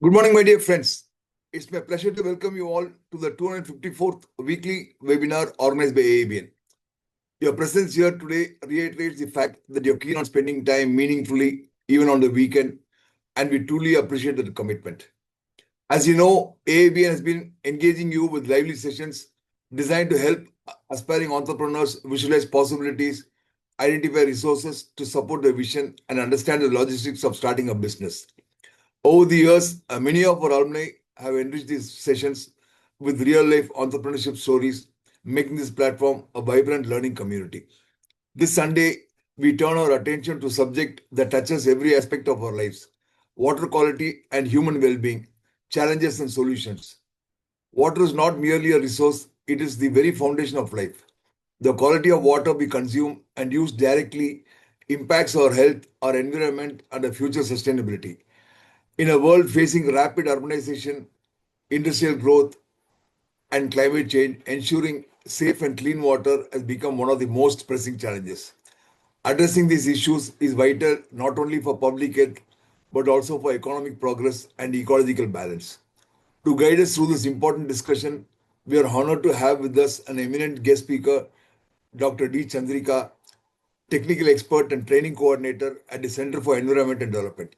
Good morning, my dear friends. It's my pleasure to welcome you all to the 254th weekly webinar organized by AABN. Your presence here today reiterates the fact that you're keen on spending time meaningfully, even on the weekend, and we truly appreciate the commitment. As you know, AABN has been engaging you with lively sessions designed to help aspiring entrepreneurs visualize possibilities, identify resources to support their vision, and understand the logistics of starting a business. Over the years, many of our alumni have enriched these sessions with real-life entrepreneurship stories, making this platform a vibrant learning community. This Sunday, we turn our attention to a subject that touches every aspect of our lives: water quality and human well-being, challenges and solutions. Water is not merely a resource, it is the very foundation of life. The quality of water we consume and use directly impacts our health, our environment, and our future sustainability. In a world facing rapid urbanization, industrial growth, and climate change, ensuring safe and clean water has become one of the most pressing challenges. Addressing these issues is vital not only for public health but also for economic progress and ecological balance. To guide us through this important discussion, we are honored to have with us an eminent guest speaker, Dr. D. Chandrika, technical expert and training coordinator at the Center for Environment and Development.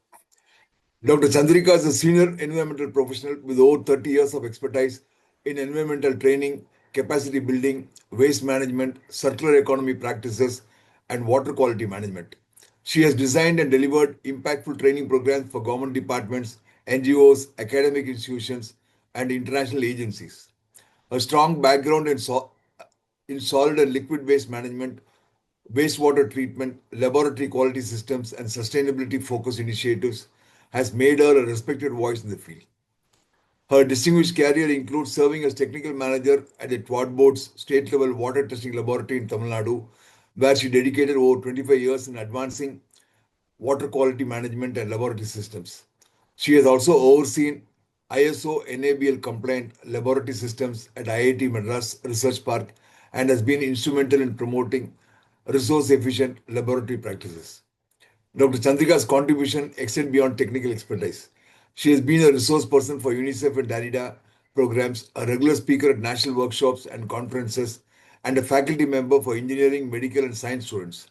Dr. Chandrika is a senior environmental professional with over 30 years of expertise in environmental training, capacity building, waste management, circular economy practices, and water quality management. She has designed and delivered impactful training programs for government departments, NGOs, academic institutions, and international agencies. A strong background in solid and liquid waste management, wastewater treatment, laboratory quality systems, and sustainability focused initiatives has made her a respected voice in the field. Her distinguished career includes serving as technical manager at the Twad Board's state level water testing laboratory in Tamil Nadu, where she dedicated over 25 years in advancing water quality management and laboratory systems. She has also overseen ISO NABL compliant laboratory systems at IIT Madras Research Park and has been instrumental in promoting resource efficient laboratory practices. Dr. Chandrika's contribution extends beyond technical expertise. She has been a resource person for UNICEF and Darida programs, a regular speaker at national workshops and conferences, and a faculty member for engineering, medical, and science students.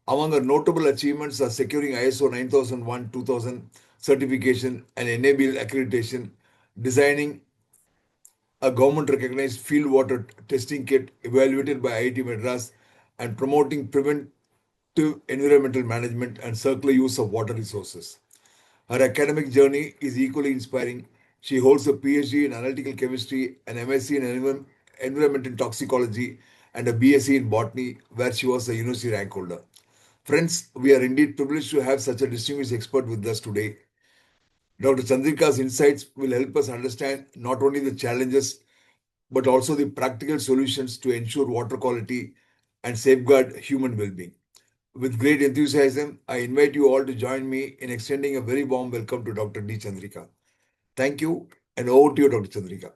Among her notable achievements are securing ISO 9001-2000 certification and NABL accreditation, designing a government-recognized field water testing kit evaluated by IIT Madras, and promoting preventive environmental management and circular use of water resources. Her academic journey is equally inspiring. She holds a PhD in analytical chemistry, an MSc in environmental toxicology, and a BSc in botany, where she was a university rank holder. Friends, we are indeed privileged to have such a distinguished expert with us today. Dr. Chandrika's insights will help us understand not only the challenges but also the practical solutions to ensure water quality and safeguard human well-being. With great enthusiasm, I invite you all to join me in extending a very warm welcome to Dr. D. Chandrika. Thank you, and over to you, Dr. Chandrika.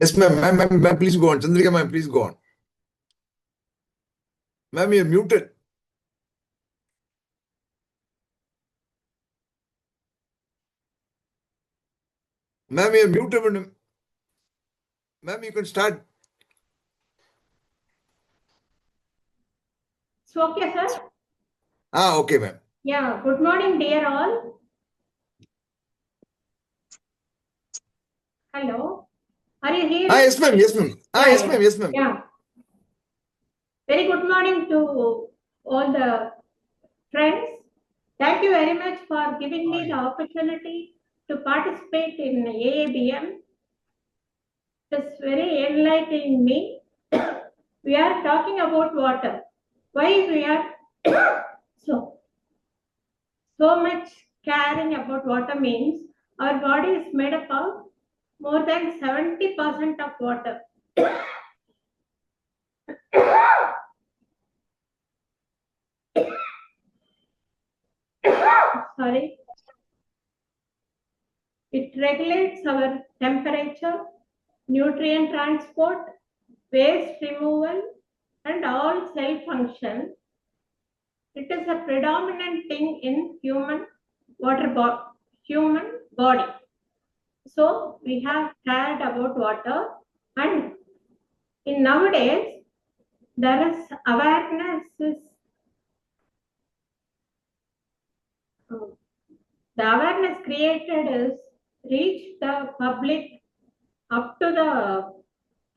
Yes, ma'am. Ma'am, please go on. Chandrika, ma'am, please go on. Ma'am, you're muted. Ma'am, you're muted. Ma'am, you can start. So, okay, sir. Okay, ma'am. Yeah, good morning, dear all. Hello. Are you here? Yes, ma'am. Yes, ma'am. Yes, ma'am. Yes, ma'am. Yeah. Very good morning to all the friends. Thank you very much for giving me the opportunity to participate in AABN. It's very enlightening me. We are talking about water. Why we are so much caring about water means our body is made up of more than 70% of water. sorry. It regulates our temperature, nutrient transport, waste removal, and all cell function. It is a predominant thing in human body. So we have cared about water, and in nowadays there is awareness. The awareness created is reach the public up to the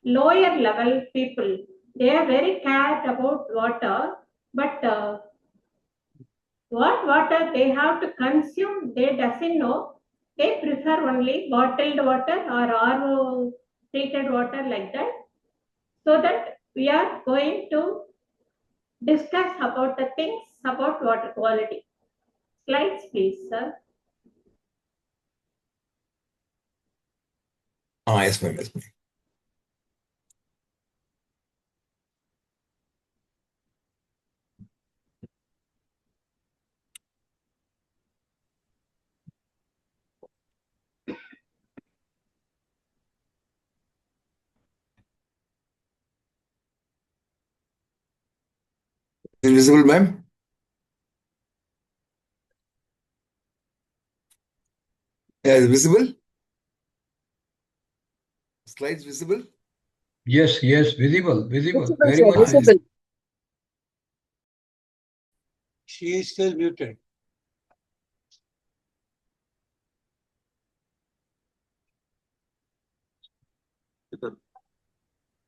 lower level people. They are very cared about water, but what water they have to consume, they doesn't know. They prefer only bottled water or RO treated water like that. So that we are going to discuss about the things about water quality. Slides, please, sir. Yes, ma'am. Yes, ma'am. Is it visible, ma'am? Yeah, is it visible? Slides visible? Yes, visible. Visible, Very sir, much visible. visible. She is still muted.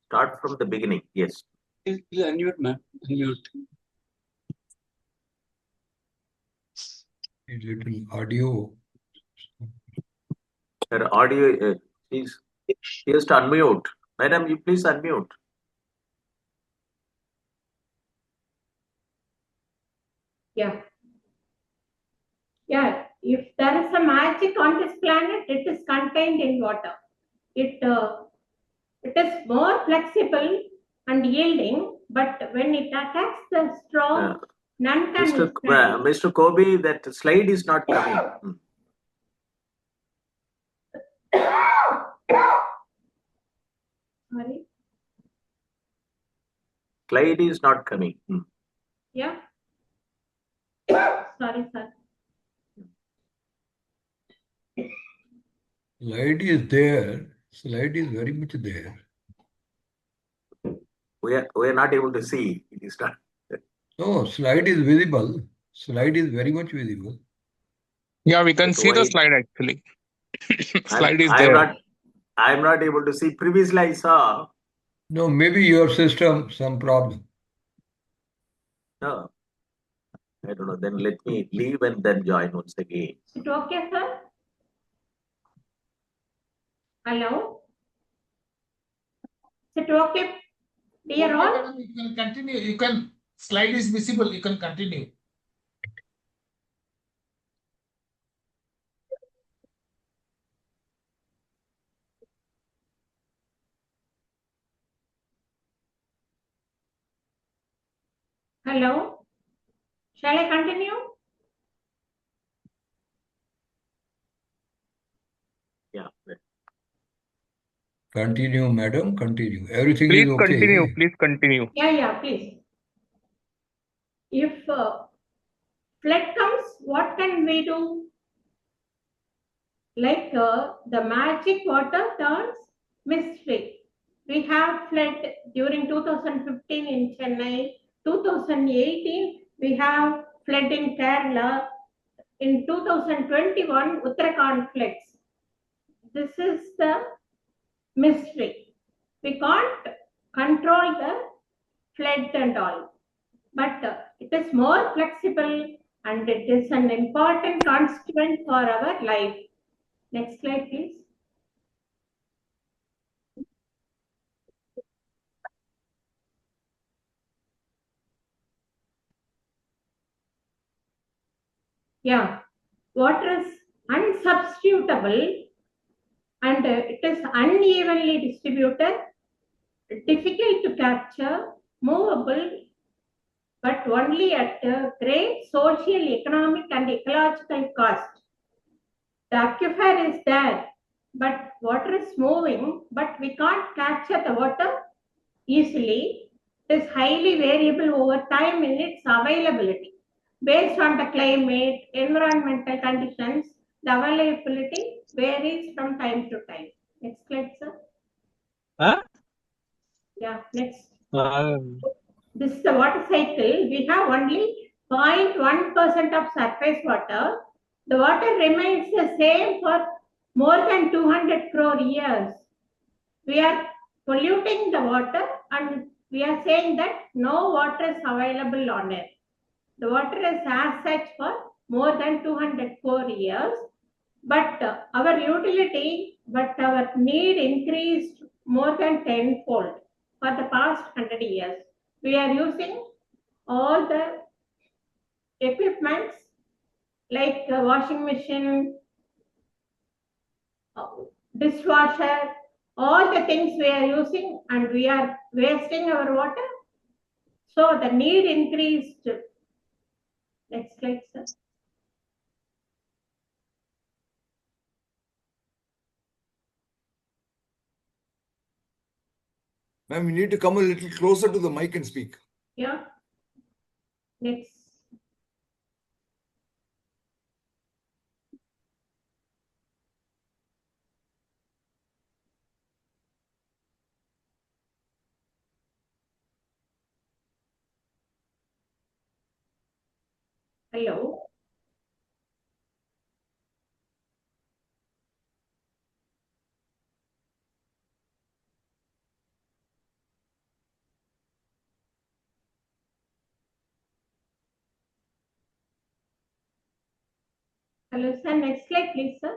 Start from the beginning. Yes. Please unmute, ma'am. Unmute. A little audio. Her audio, please. She has to unmute. Madam, you please unmute. Yeah. Yeah. If there is a magic on this planet, it is contained in water. It is more flexible and yielding, but when it attacks the straw, none can withstand. Mr. Kobe, that slide is not coming. Sorry. Slide is not coming. Yeah. Sorry, sir. Slide is there. Slide is very much there. We are not able to see. It is not. No, slide is visible. Slide is very much visible. Yeah, we can But see the why- slide actually. Slide is there. I'm not able to see. Previously, I saw. No, maybe your system, some problem. No. I don't know. Then let me leave and then join once again. Is it okay, sir? Hello? Is it okay, dear all? Madam, you can continue. You can, slide is visible. You can continue. Hello? Shall I continue? Yeah. Continue, madam, continue. Everything Please is okay. continue. Please continue. Yeah, please. If flood comes, what can we do? Like the magic water turns mist-free. We have flood during 2015 in Chennai, 2018 we have flood in Kerala, in 2021 Uttarakhand floods. This is the mystery. We can't control the flood and all, but it is more flexible and it is an important constituent for our life. Next slide, please. Yeah, water is unsubstitutable and it is unevenly distributed, difficult to capture, movable, but only at a great social, economic, and ecological cost. The aquifer is there, but water is moving, but we can't capture the water easily. It is highly variable over time in its availability. Based on the climate, environmental conditions, the availability varies from time to time. Next slide, sir. Huh? Yeah, next. This is the water cycle. We have only 0.1% of surface water. The water remains the same for more than 200 crore years. We are polluting the water and we are saying that no water is available on Earth. The water is as such for more than 200 crore years, but our need increased more than tenfold for the past 100 years. We are using all the equipments like washing machine, dishwasher, all the things we are using and we are wasting our water. So the need increased. Next slide, sir. Ma'am, you need to come a little closer to the mic and speak. Yeah. Next. Hello. Hello, sir. Next slide, please, sir.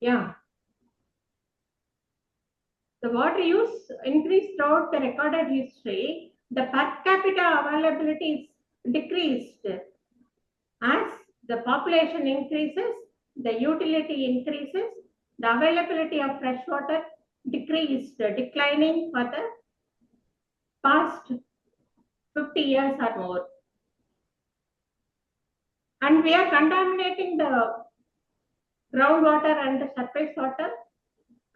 Yeah. The water use increased throughout the recorded history. The per capita availability is decreased. As the population increases, the utility increases, the availability of fresh water decreased, declining for the past 50 years or more. And we are contaminating the groundwater and the surface water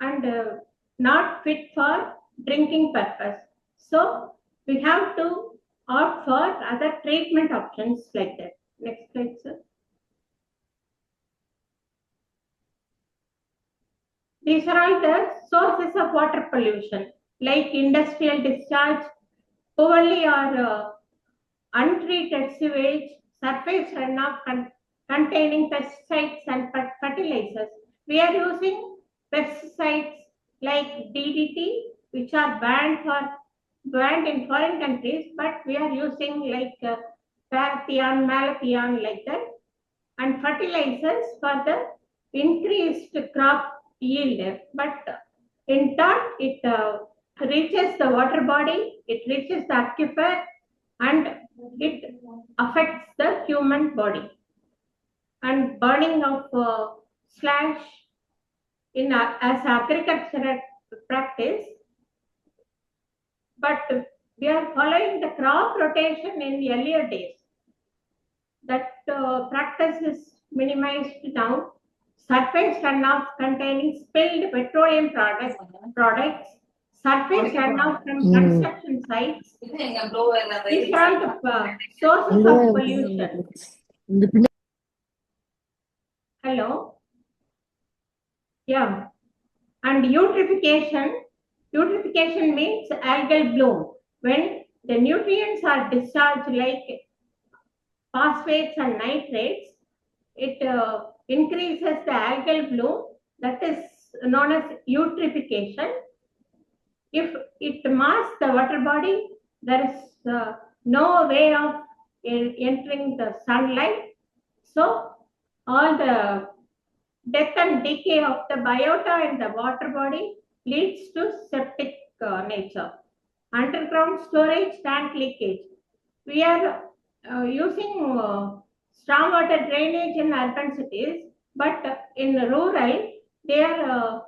and not fit for drinking purpose. So we have to opt for other treatment options like that. Next slide, sir. These are all the sources of water pollution, like industrial discharge, poorly or untreated sewage, surface runoff containing pesticides and fertilizers. We are using pesticides like DDT, which are banned in foreign countries, but we are using like parathion, malathion, like that, and fertilizers for the increased crop yield. But in turn, it reaches the water body, it reaches the aquifer, and it affects the human body. And burning of slash in as agricultural practice, but we are following the crop rotation in earlier days. That practice is minimized now. Surface runoff containing spilled petroleum products, surface runoff from construction sites. These are all the sources of pollution. Hello? Yeah. And eutrophication. Eutrophication means algal bloom. When the nutrients are discharged like phosphates and nitrates, it increases the algal bloom. That is known as eutrophication. If it masks the water body, there is no way of entering the sunlight. So all the death and decay of the biota in the water body leads to septic nature. Underground storage, tank leakage. We are using stormwater drainage in urban cities, but in rural, they are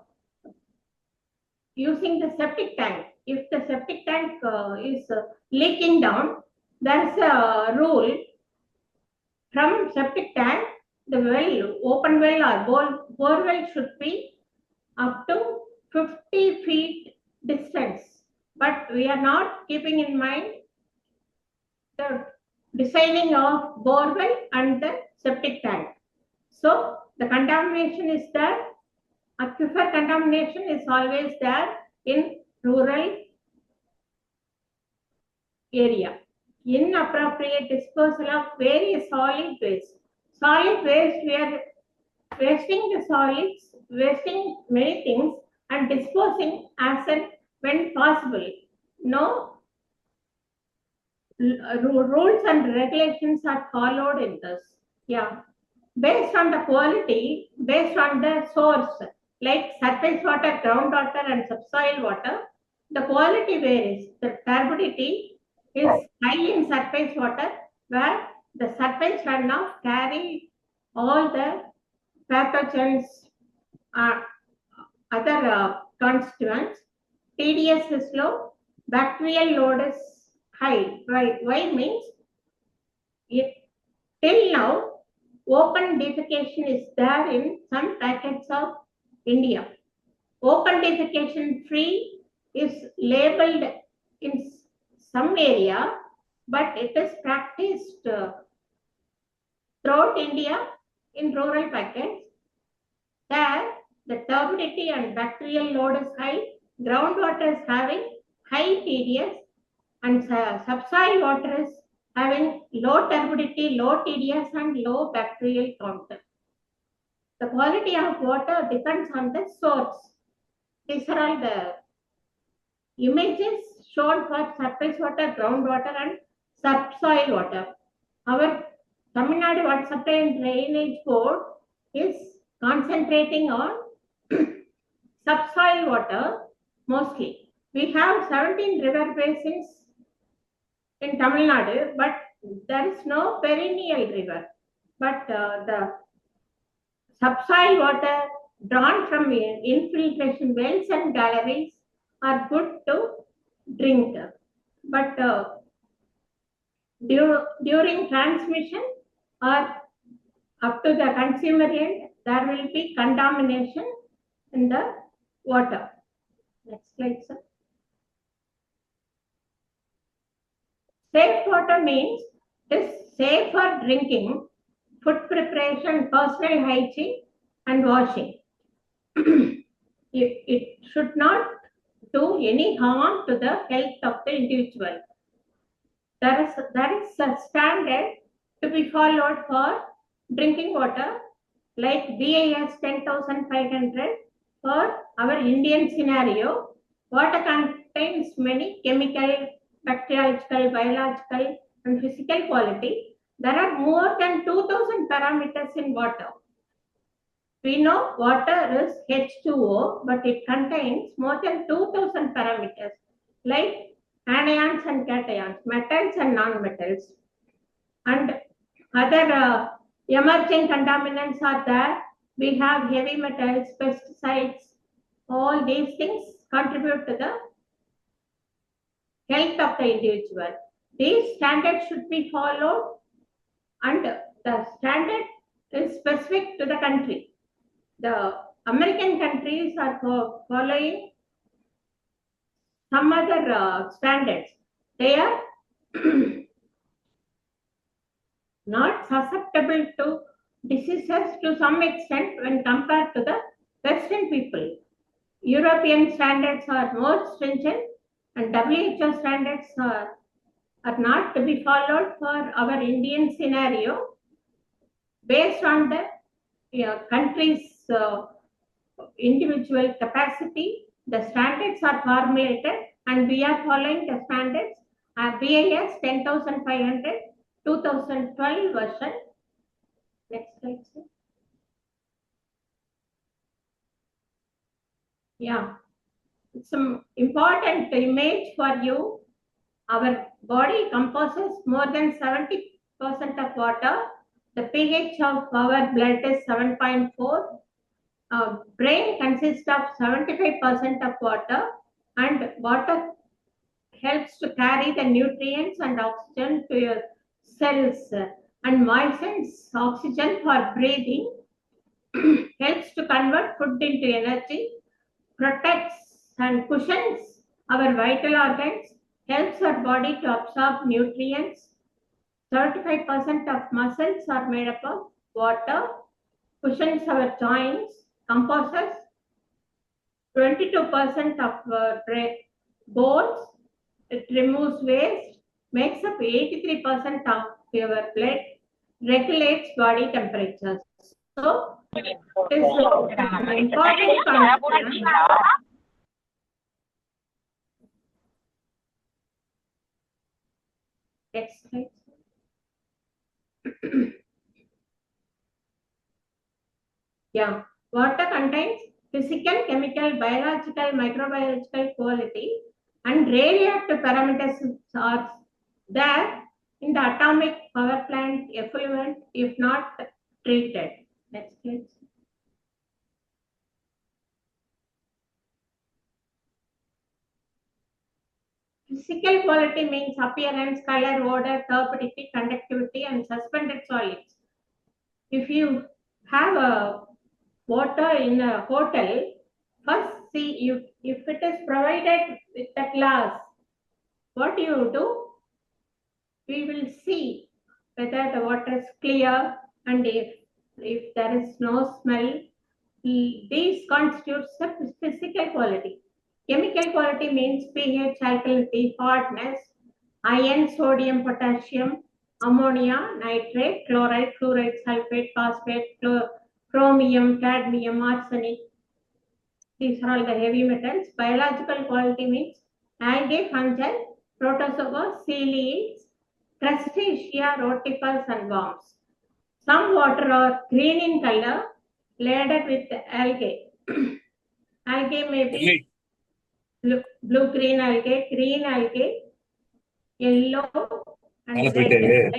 using the septic tank. If the septic tank is leaking down, there is a rule from septic tank, the well, open well or bore well should be up to 50 feet distance. But we are not keeping in mind the designing of bore well and the septic tank. So the contamination is there. Aquifer contamination is always there in rural area. Inappropriate disposal of various solid waste. Solid waste, we are wasting the solids, wasting many things and disposing as and when possible. No rules and regulations are followed in this. Yeah. Based on the quality, based on the source, like surface water, groundwater, and subsoil water, the quality varies. The turbidity is high in surface water, where the surface runoff carry all the pathogens, other constituents. TDS is low, bacterial load is high. Why means it till now open defecation is there in some packets of India. Open defecation free is labeled in some area, but it is practiced throughout India in rural packets. There, the turbidity and bacterial load is high, groundwater is having high TDS, and subsoil water is having low turbidity, low TDS, and low bacterial count. The quality of water depends on the source. These are all the images shown for surface water, groundwater, and subsoil water. Our Tamil Nadu Water Supply and Drainage Board is concentrating on subsoil water mostly. We have 17 river basins in Tamil Nadu, but there is no perennial river. But the subsoil water drawn from infiltration wells and galleries are good to drink. But during transmission or up to the consumer end, there will be contamination in the water. Next slide, sir. Safe water means it is safe for drinking, food preparation, personal hygiene, and washing. It should not do any harm to the health of the individual. There is a standard to be followed for drinking water, like BIS 10,500 for our Indian scenario. Water contains many chemical, bacteriological, biological, and physical quality. There are more than 2,000 parameters in water. We know water is H2O, but it contains more than 2,000 parameters, like anions and cations, metals and non-metals, and other emerging contaminants are there. We have heavy metals, pesticides, all these things contribute to the health of the individual. These standards should be followed, and the standard is specific to the country. The American countries are following some other standards. They are not susceptible to diseases to some extent when compared to the Western people. European standards are more stringent, and WHO standards are not to be followed for our Indian scenario. Based on the country's individual capacity, the standards are formulated, and we are following the standards. BIS 10,500 2012 version. Next slide, sir. Yeah, it's some important image for you. Our body composes more than 70% of water. The pH of our blood is 7.4. brain consists of 75% of water, and water helps to carry the nutrients and oxygen to your cells and moistens oxygen for breathing, helps to convert food into energy, protects and cushions our vital organs, helps our body to absorb nutrients. 75% of muscles are made up of water, cushions our joints, composes 22% of bones, it removes waste, makes up 83% of your blood, regulates body temperatures. So, it is an important concept. Next slide. Yeah, water contains physical, chemical, biological, microbiological quality, and radioactive parameters are there in the atomic power plant effluent if not treated. Next, please. Physical quality means appearance, color, odor, turbidity, conductivity, and suspended solids. If you have a water in a hotel, first see if it is provided with the glass, what do you do? We will see whether the water is clear and if there is no smell. These constitutes the physical quality. Chemical quality means pH, alkalinity, hardness, iron, sodium, potassium, ammonia, nitrate, chloride, fluoride, sulfate, phosphate, chromium, cadmium, arsenic. These are all the heavy metals. Biological quality means algae, fungi, protozoa, ciliates, crustacea, rotifers, and worms. Some water are green in color, laden with algae. Algae may be blue-green algae, green algae, yellow, and red.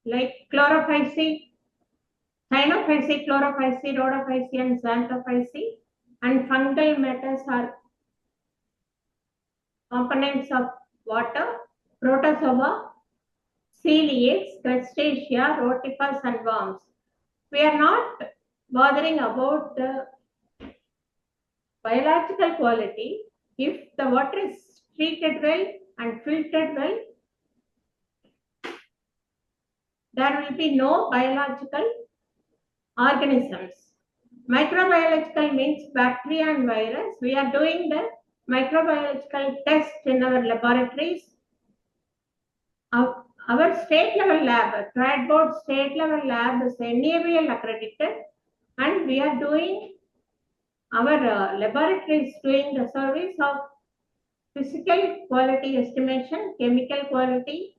Like chlorophyce, cyanophyce, chlorophyce, rhodophyce, and xanthophyce, and fungal matters are components of water, protozoa, ciliates, crustacea, rotifers, and worms. We are not bothering about the biological quality. If the water is treated well and filtered well, there will be no biological organisms. Microbiological means bacteria and virus. We are doing the microbiological test in our laboratories. Our state level lab, Board state level lab is NABL accredited, and we are doing our laboratories doing the service of physical quality estimation, chemical quality,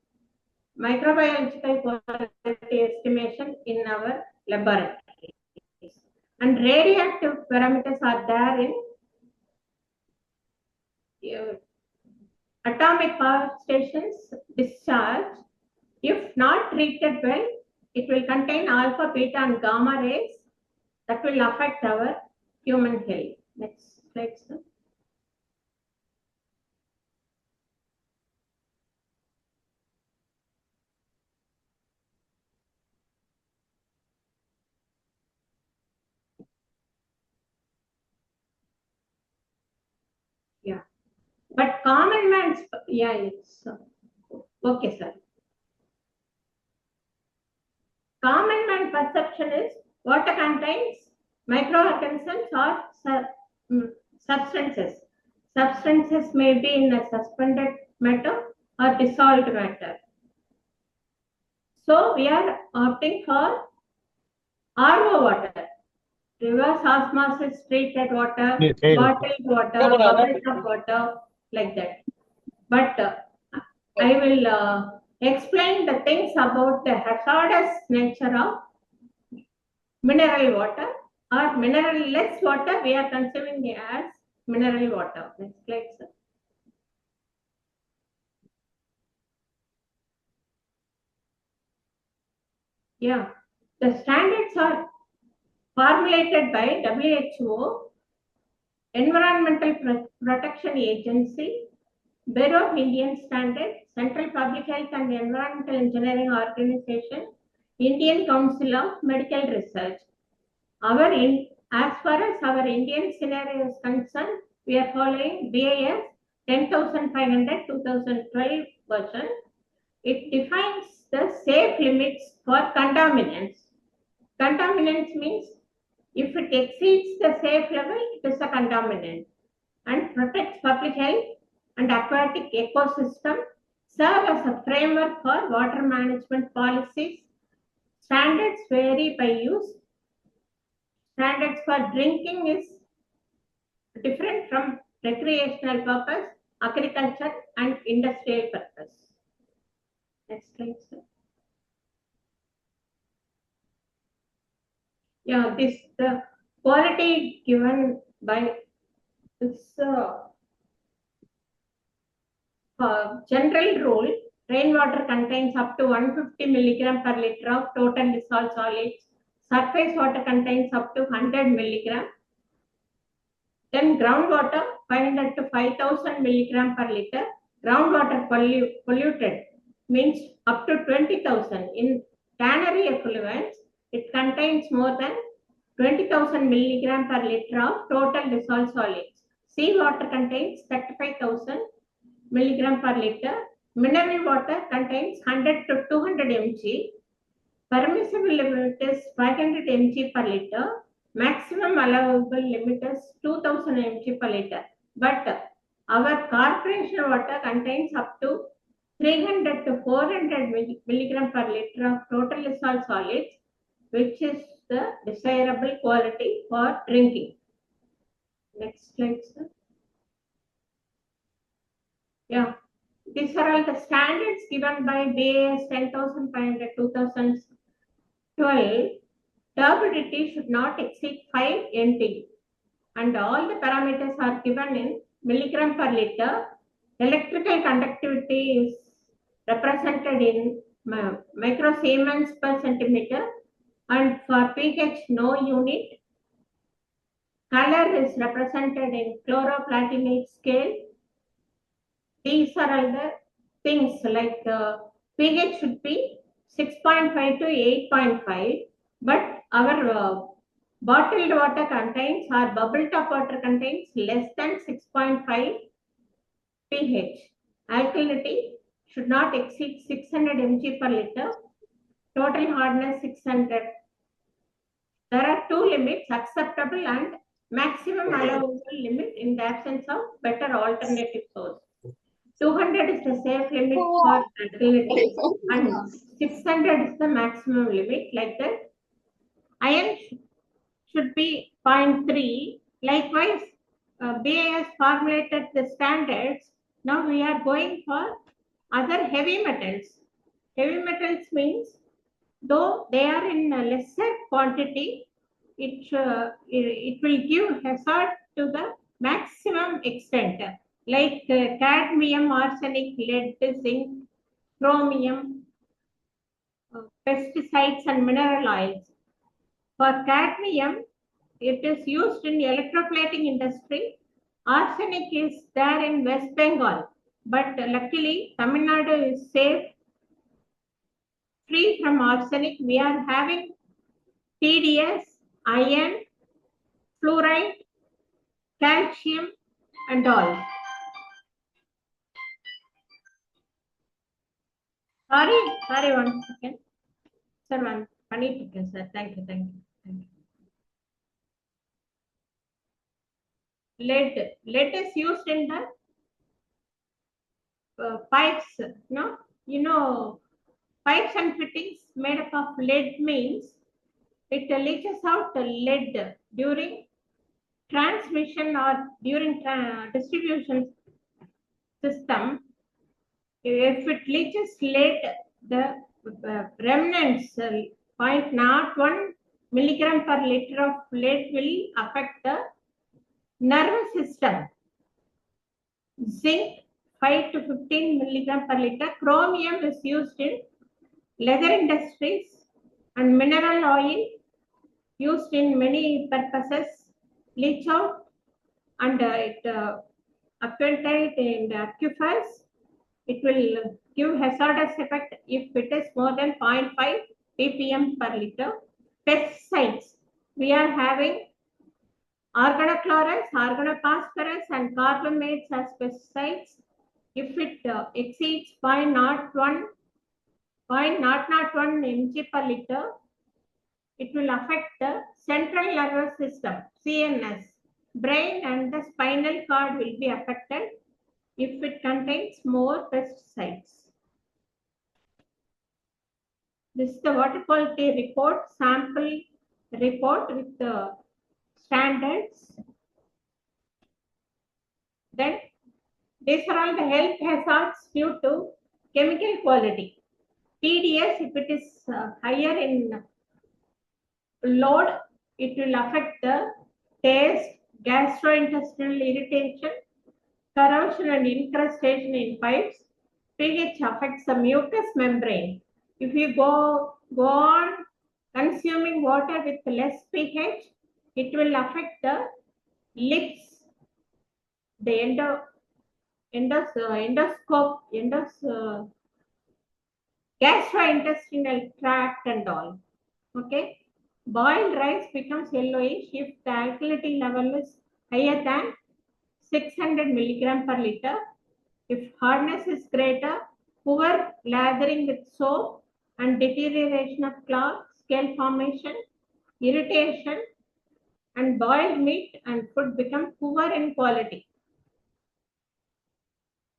microbiological quality estimation in our laboratories. And radioactive parameters are there in atomic power stations discharge. If not treated well, it will contain alpha, beta, and gamma rays that will affect our human health. Next slide, sir. Yeah, but common man's, yeah, it's okay, sir. Common man perception is water contains microorganisms or substances. Substances may be in a suspended matter or dissolved matter. So we are opting for RO water, reverse osmosis treated water, bottled water, bubble up water, like that. But I will explain the things about the hazardous nature of mineral water or mineral-less water. We are consuming as mineral water. Next slide, sir. Yeah, the standards are formulated by WHO, Environmental Protection Agency, Bureau of Indian Standards, Central Public Health and Environmental Engineering Organization, Indian Council of Medical Research. As far as our Indian scenario is concerned, we are following BIS 10,500 2012 version. It defines the safe limits for contaminants. Contaminants means if it exceeds the safe level, it is a contaminant, and protects public health and aquatic ecosystem, serve as a framework for water management policies. Standards vary by use. Standards for drinking is different from recreational purpose, agriculture, and industrial purpose. Next slide, sir. Yeah, the quality given by this general rule. Rainwater contains up to 150 milligram per liter of total dissolved solids. Surface water contains up to 100 milligram. Then groundwater 500 to 5000 milligram per liter. Groundwater polluted means up to 20,000. In tannery effluents, it contains more than 20,000 milligram per liter of total dissolved solids. Seawater contains 35,000 milligram per liter. Mineral water contains 100 to 200 mg. Permissible limit is 500 mg per liter. Maximum allowable limit is 2000 mg per liter. But our corporation water contains up to 300 to 400 milligram per liter of total dissolved solids, which is the desirable quality for drinking. Next slide, sir. Yeah, these are all the standards given by BIS 10,500 2012. Turbidity should not exceed 5 NT, and all the parameters are given in milligram per liter. Electrical conductivity is represented in microsiemens per centimeter, and for pH no unit. Color is represented in chloroplatinate scale. These are all the things like pH should be 6.5 to 8.5, but our bottled water contains or bubble top water contains less than 6.5 pH. Alkalinity should not exceed 600 mg per liter. Total hardness 600. There are two limits, acceptable and maximum allowable limit in the absence of better alternative source. 200 is the safe limit for alkalinity and 600 is the maximum limit, like that. Iron should be 0.3. Likewise, BIS formulated the standards. Now we are going for other heavy metals. Heavy metals means though they are in a lesser quantity, it will give hazard to the maximum extent, like cadmium, arsenic, lead, zinc, chromium, pesticides and mineral oils. For cadmium, it is used in electroplating industry. Arsenic is there in West Bengal, but luckily Tamil Nadu is safe, free from arsenic. We are having TDS, iron, fluoride, calcium, and all. Sorry, 1 second. Sir, one funny ticket, sir. Thank you. Lead is used in the pipes, no? You know, pipes and fittings made up of lead means it leaches out the lead during transmission or during distribution system. If it leaches lead, the remnants 0.01 milligram per liter of lead will affect the nervous system. Zinc 5 to 15 milligram per liter. Chromium is used in leather industries, And mineral oil used in many purposes, leach out and it accumulate in the aquifers. It will give hazardous effect if it is more than 0.5 ppm per liter. Pesticides. We are having organochloride, organophosphorus, and carbamates as pesticides. If it exceeds 0.01 mg per liter, it will affect the central nervous system, CNS. Brain and the spinal cord will be affected if it contains more pesticides. This is the water quality report, sample report with the standards. Then these are all the health hazards due to chemical quality. TDS, if it is higher in load, it will affect the taste, gastrointestinal irritation, corrosion and incrustation in pipes. pH affects the mucous membrane. If you go on consuming water with less pH, it will affect the lips, the gastrointestinal tract and all. Okay. Boiled rice becomes yellowish if the alkalinity level is higher than 600 milligram per liter. If hardness is greater, poor lathering with soap and deterioration of cloth, scale formation, irritation, and boiled meat and food become poor in quality.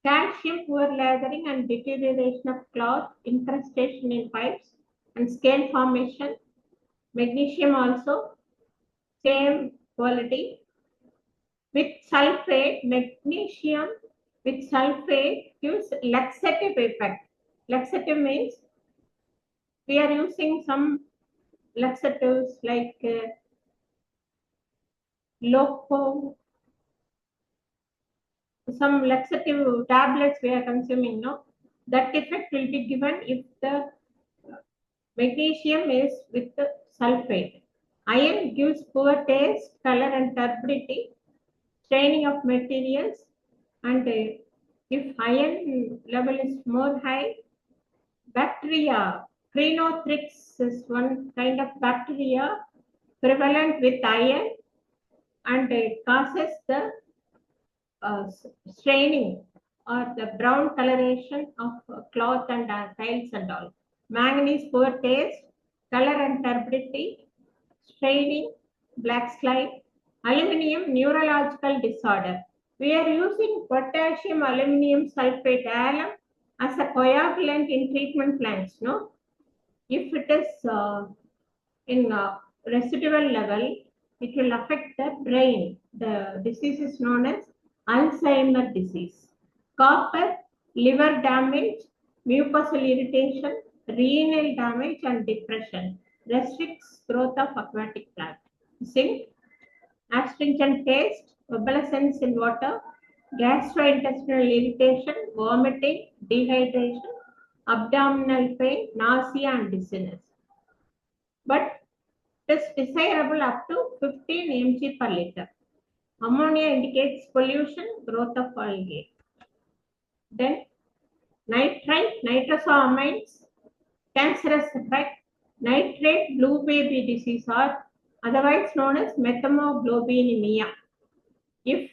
Calcium, poor lathering and deterioration of cloth, incrustation in pipes, and scale formation. Magnesium also, same quality. With sulfate, magnesium with sulfate gives laxative effect. Laxative means we are using some laxatives like loco, some laxative tablets we are consuming, no? That effect will be given if the magnesium is with the sulfate. Iron gives poor taste, color and turbidity, staining of materials, and if iron level is more high, bacteria, Crenothrix is one kind of bacteria prevalent with iron, and it causes the staining or the brown coloration of cloth and tiles and all. Manganese, poor taste, color and turbidity, staining, black slide. Aluminium, neurological disorder. We are using potassium aluminium sulfate alum as a coagulant in treatment plants, no? If it is in residual level, it will affect the brain. The disease is known as Alzheimer's disease. Copper, liver damage, mucosal irritation, renal damage and depression. Restricts growth of aquatic plant. Zinc, astringent taste, opalescence in water, gastrointestinal irritation, vomiting, dehydration, abdominal pain, nausea and dizziness. But it is desirable up to 15 mg per liter. Ammonia indicates pollution, growth of algae. Then nitrite, nitrosamines, cancerous effect, nitrate blue baby disease or otherwise known as methemoglobinemia. If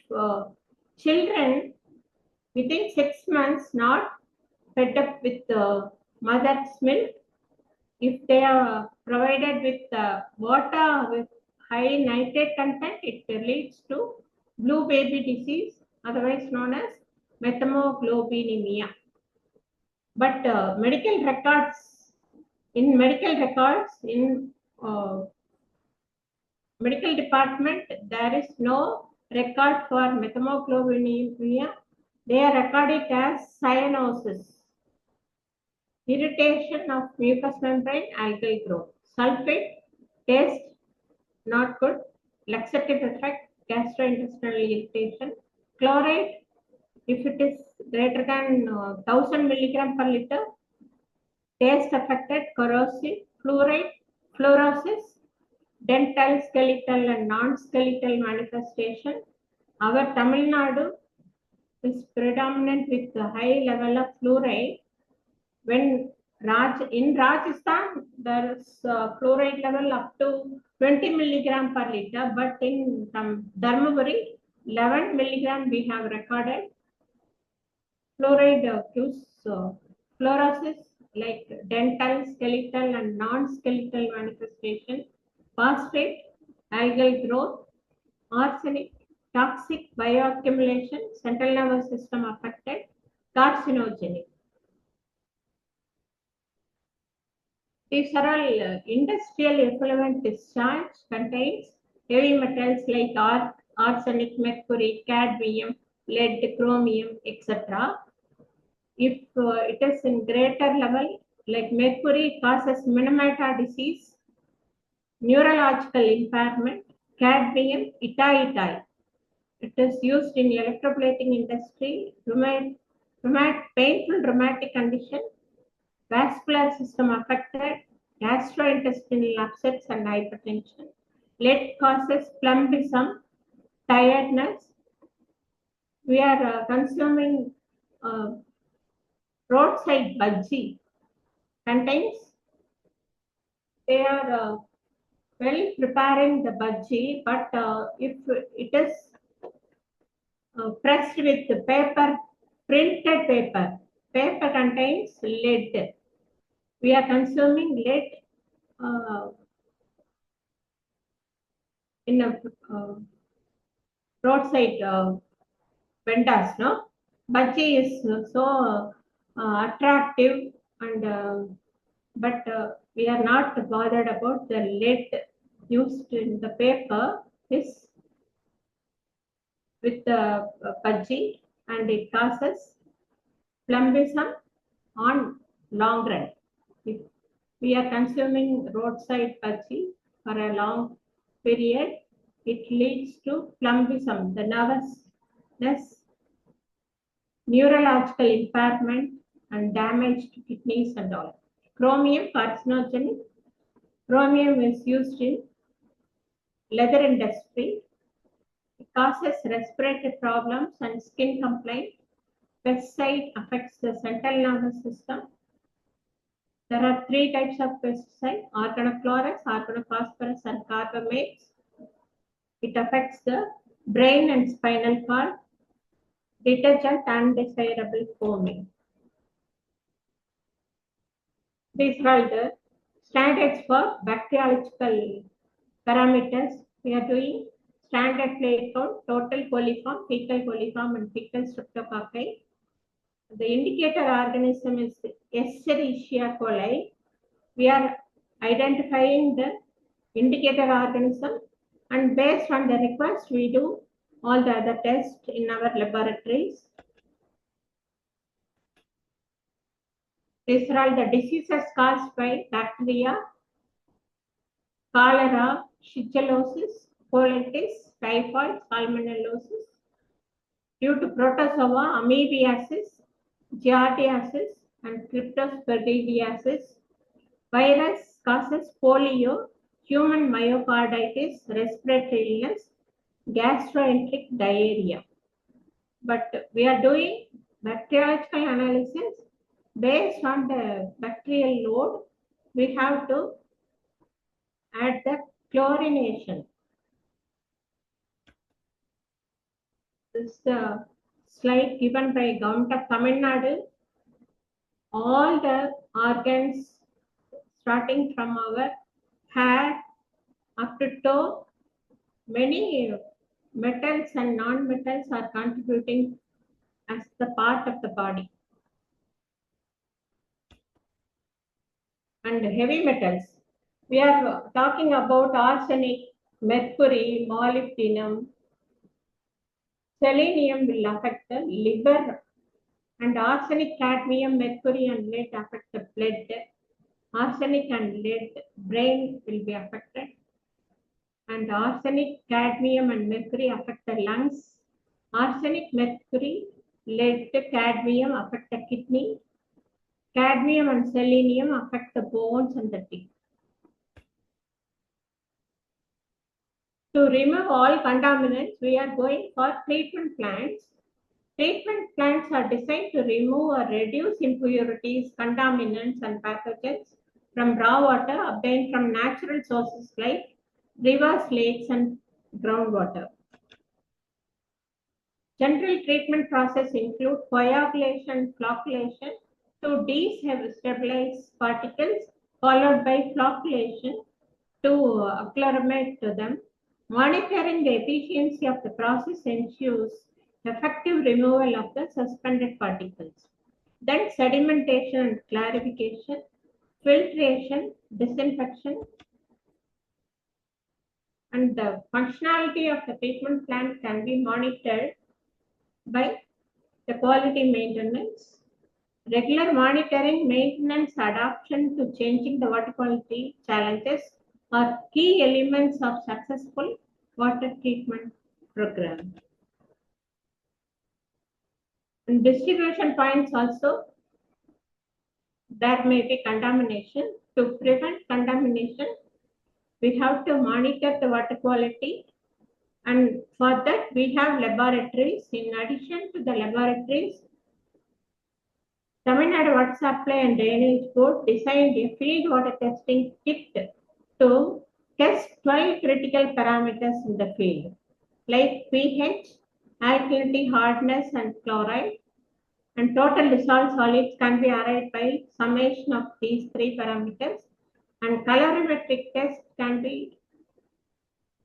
children within 6 months not fed up with the mother's milk, if they are provided with water with high nitrate content, it leads to blue baby disease, otherwise known as methemoglobinemia. But medical records in medical department, there is no record for methemoglobinemia. They are recorded as cyanosis, irritation of mucous membrane, algal growth. Sulfate, taste not good, laxative effect, gastrointestinal irritation. Chloride, if it is greater than 1000 milligram per liter, taste affected, corrosive. Fluoride, fluorosis, dental, skeletal and non-skeletal manifestation. Our Tamil Nadu is predominant with a high level of fluoride. When in Rajasthan, there is fluoride level up to 20 milligram per liter, but in Dharmaburi, 11 milligram we have recorded. Fluoride gives fluorosis like dental, skeletal and non-skeletal manifestation, phosphate, algal growth, arsenic, toxic bioaccumulation, central nervous system affected, carcinogenic. These are all industrial effluent discharge contains heavy metals like arsenic, mercury, cadmium, lead, chromium, etc. If it is in greater level, like mercury causes Minamata disease, neurological impairment, cadmium, itai. It is used in electroplating industry, painful rheumatic condition, vascular system affected, gastrointestinal upsets and hypertension. Lead causes plumbism, tiredness. We are consuming roadside bhaji contains. They are preparing the bhaji, but if it is pressed with paper, printed paper contains lead. We are consuming lead in a roadside vendors, no? Bhaji is so attractive and but we are not bothered about the lead used in the paper is with the bhaji and it causes plumbism on long run. If we are consuming roadside bhaji for a long period, it leads to plumbism, the nervousness, neurological impairment and damage to kidneys and all. Chromium, carcinogenic. Chromium is used in leather industry. It causes respiratory problems and skin complaint. Pesticide affects the central nervous system. There are 3 types of pesticide: organochlorous, organophosphorus, and carbamates. It affects the brain and spinal cord. Detergent, undesirable foaming. These are the standards for bacteriological parameters. We are doing standard plate count, total coliform, fecal coliform, and fecal streptococci. The indicator organism is Escherichia coli. We are identifying the indicator organism, and based on the request, we do all the other tests in our laboratories. These are all the diseases caused by bacteria: cholera, shigellosis, colitis, typhoid, salmonellosis. Due to protozoa, amoebiasis, giardiasis, and cryptosporidiasis. Virus causes polio, human myocarditis, respiratory illness, gastroenteric diarrhea. But we are doing bacteriological analysis based on the bacterial load. We have to add the chlorination. This is the slide given by Government of Tamil Nadu. All the organs starting from our hair up to toe, many metals and non-metals are contributing as the part of the body. And heavy metals, we are talking about arsenic, mercury, molybdenum. Selenium will affect the liver, and arsenic, cadmium, mercury and lead affect the blood. Arsenic and lead, brain will be affected. And arsenic, cadmium and mercury affect the lungs. Arsenic, mercury, lead, cadmium affect the kidney. Cadmium and selenium affect the bones and the teeth. To remove all contaminants, we are going for treatment plants. Treatment plants are designed to remove or reduce impurities, contaminants, and pathogens from raw water obtained from natural sources like rivers, lakes, and groundwater. General treatment process include coagulation and flocculation to destabilize particles, followed by flocculation to acclimate to them. Monitoring the efficiency of the process ensures effective removal of the suspended particles. Then sedimentation and clarification, filtration, disinfection, and the functionality of the treatment plant can be monitored by the quality maintenance. Regular monitoring, maintenance, adaptation to changing the water quality challenges are key elements of successful water treatment program. And distribution points also, there may be contamination. To prevent contamination, we have to monitor the water quality, and for that we have laboratories. In addition to the laboratories, Tamil Nadu Water Supply and Drainage Board designed a field water testing kit to test 12 critical parameters in the field, like pH, alkalinity, hardness, and chloride. And total dissolved solids can be arrived by summation of these three parameters. And colorimetric test can be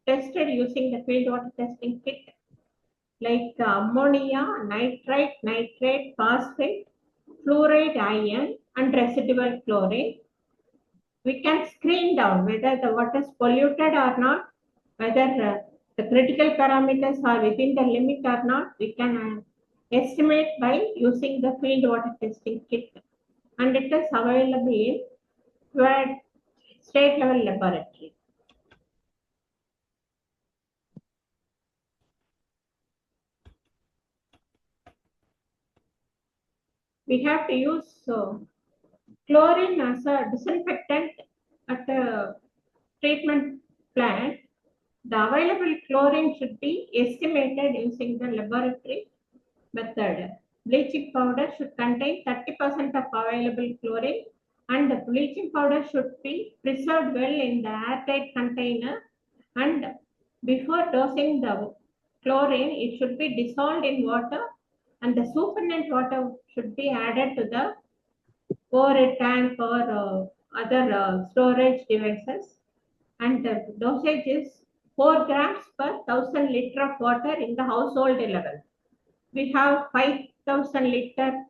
tested using the field water testing kit, like ammonia, nitrate, phosphate, fluoride ion, and residual chlorine. We can screen down whether the water is polluted or not, whether the critical parameters are within the limit or not. We can estimate by using the field water testing kit, and it is available in state level laboratory. We have to use chlorine as a disinfectant at a treatment plant. The available chlorine should be estimated using the laboratory method. Bleaching powder should contain 30% of available chlorine, and the bleaching powder should be preserved well in the airtight container. And before dosing the chlorine, it should be dissolved in water, and the supernatant water should be added to the overhead tank or other storage devices. And the dosage is 4 grams per 1000 liter of water in the household level. We have 5000 liter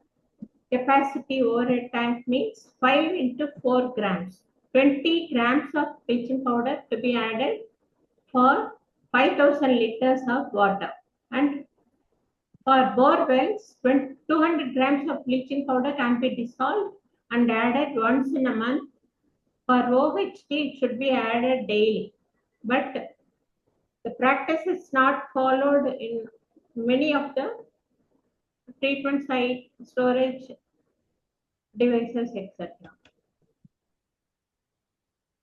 capacity overhead tank, means 5 into 4 grams. 20 grams of bleaching powder to be added for 5000 liters of water. And for bore wells, 200 grams of bleaching powder can be dissolved and added once in a month. For OHT, it should be added daily. But the practice is not followed in many of the treatment site, storage devices, etc.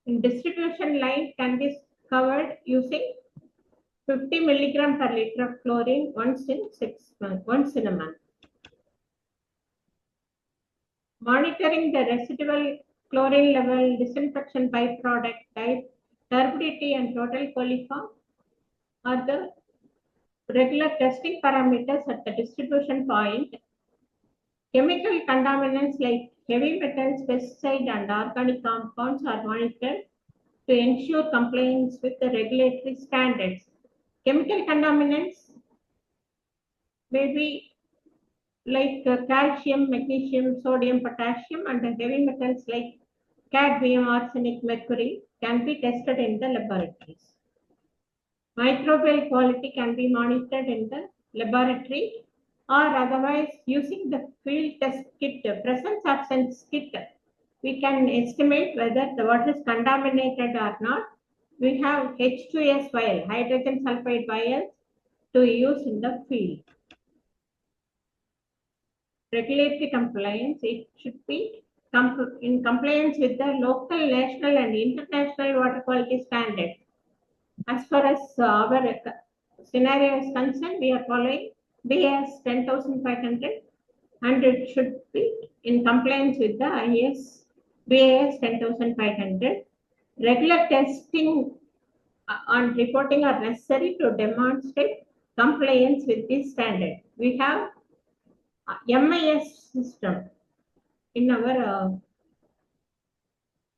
In distribution line can be covered using 50 milligram per liter of chlorine once in a month. Monitoring the residual chlorine level, disinfection byproduct, turbidity, and total coliform are the regular testing parameters at the distribution point. Chemical contaminants like heavy metals, pesticide, and organic compounds are monitored to ensure compliance with the regulatory standards. Chemical contaminants may be like calcium, magnesium, sodium, potassium, and the heavy metals like cadmium, arsenic, mercury can be tested in the laboratories. Microbial quality can be monitored in the laboratory, or otherwise using the field test kit, presence absence kit, we can estimate whether the water is contaminated or not. We have H2S vial, hydrogen sulfide vials, to use in the field. Regulatory compliance, it should be in compliance with the local, national, and international water quality standards. As far as our scenario is concerned, we are following BAS 10,500 and it should be in compliance with the IS BAS 10,500. Regular testing and reporting are necessary to demonstrate compliance with this standard. We have MIS system in our